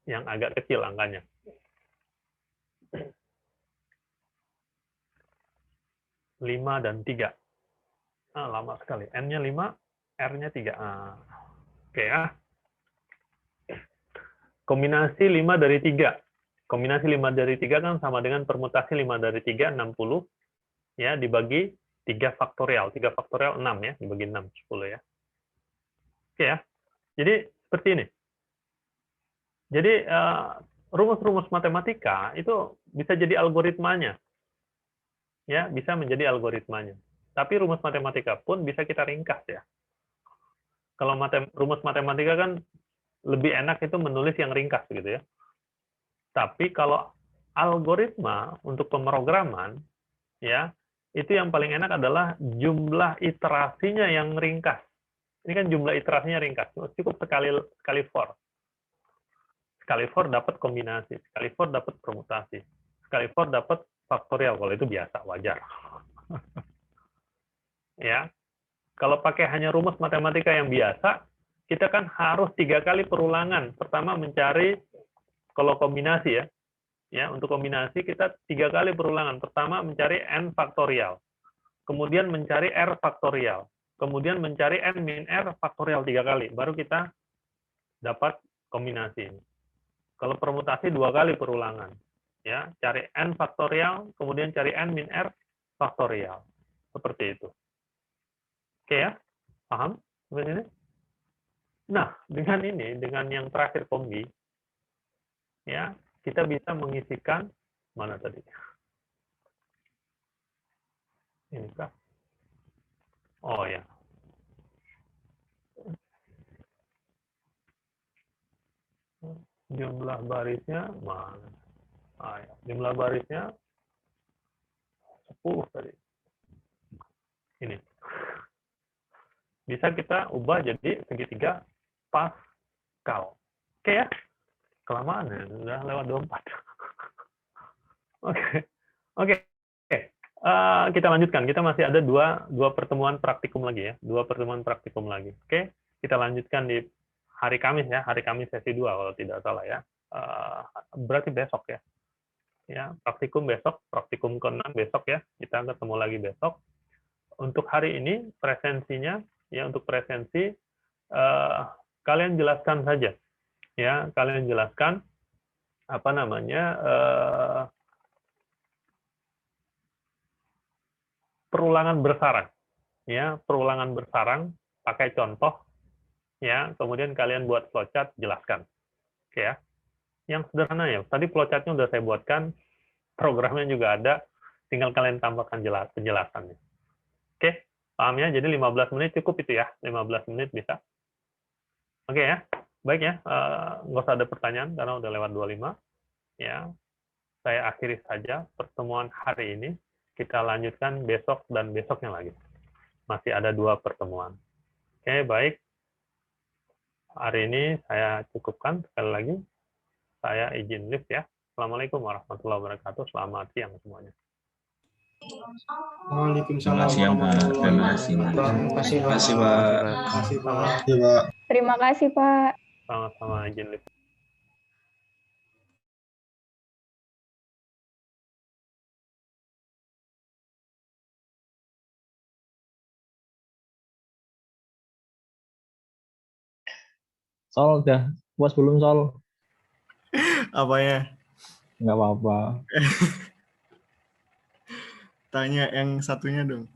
Yang agak kecil angkanya. 5 dan 3. Lama sekali. N-nya 5, R-nya 3. Oke ya. Kombinasi 5 dari 3. Kombinasi 5 dari 3 kan sama dengan permutasi 5 dari 3, 60. Ya, dibagi 3 faktorial. 3 faktorial 6 ya, dibagi 6, 10 ya. Oke ya. Jadi, seperti ini. Jadi, rumus-rumus matematika itu bisa jadi algoritmanya. Ya, bisa menjadi algoritmanya. Tapi rumus matematika pun bisa kita ringkas ya. Kalau rumus matematika kan lebih enak itu menulis yang ringkas gitu ya. Tapi kalau algoritma untuk pemrograman, ya, itu yang paling enak adalah jumlah iterasinya yang ringkas. Ini kan jumlah iterasinya ringkas, cukup sekali for. Sekali for dapat kombinasi, sekali for dapat permutasi, sekali for dapat faktorial. Kalau itu biasa, wajar. Ya, kalau pakai hanya rumus matematika yang biasa, kita kan harus 3 kali perulangan. Pertama mencari, kalau kombinasi ya, untuk kombinasi kita 3 kali perulangan. Pertama mencari n faktorial, kemudian mencari r faktorial, kemudian mencari n min r faktorial 3 kali, baru kita dapat kombinasi ini. Kalau permutasi 2 kali perulangan, ya, cari n faktorial, kemudian cari n min r faktorial, seperti itu. Oke ya, paham sampai sini? Nah, dengan ini, dengan yang terakhir kombi, ya, kita bisa mengisikan mana tadi? Ini kah? Oh ya. Jumlah barisnya mana? Ya. Jumlah barisnya 10 tadi. Ini. Bisa kita ubah jadi segitiga Pascal. Oke ya? Kelamaan ya, udah lewat 24. Oke. Oke. Kita lanjutkan. Kita masih ada dua pertemuan praktikum lagi ya. Dua pertemuan praktikum lagi. Oke. Kita lanjutkan di hari Kamis ya. Hari Kamis sesi 2 kalau tidak salah ya. Berarti besok ya. Ya, praktikum besok, praktikum ke-6 besok ya. Kita ketemu lagi besok. Untuk hari ini presensinya ya, untuk presensi kalian jelaskan saja. Ya, kalian jelaskan apa namanya? Perulangan bersarang. Ya, perulangan bersarang pakai contoh ya, kemudian kalian buat flowchart, jelaskan. Oke ya. Yang sederhana ya. Tadi flowchart-nya udah saya buatkan, programnya juga ada, tinggal kalian tambahkan penjelasannya. Oke, paham ya? Jadi 15 menit cukup itu ya. 15 menit bisa. Oke ya. Baik ya. Nggak usah ada pertanyaan karena udah lewat 25. Ya. Saya akhiri saja pertemuan hari ini. Kita lanjutkan besok dan besoknya lagi. Masih ada 2 pertemuan. Oke, baik. Hari ini saya cukupkan sekali lagi. Saya izin lift ya. Assalamualaikum warahmatullahi wabarakatuh. Selamat siang semuanya. Waalaikumsalam Terima kasih, Pak. warahmatullahi wabarakatuh. Terima kasih, Pak. Terima kasih, Pak. Terima kasih, Pak. Sama-sama izin lift. Sol, udah puas belum, Sol? Apanya? Nggak apa-apa. Tanya yang satunya dong.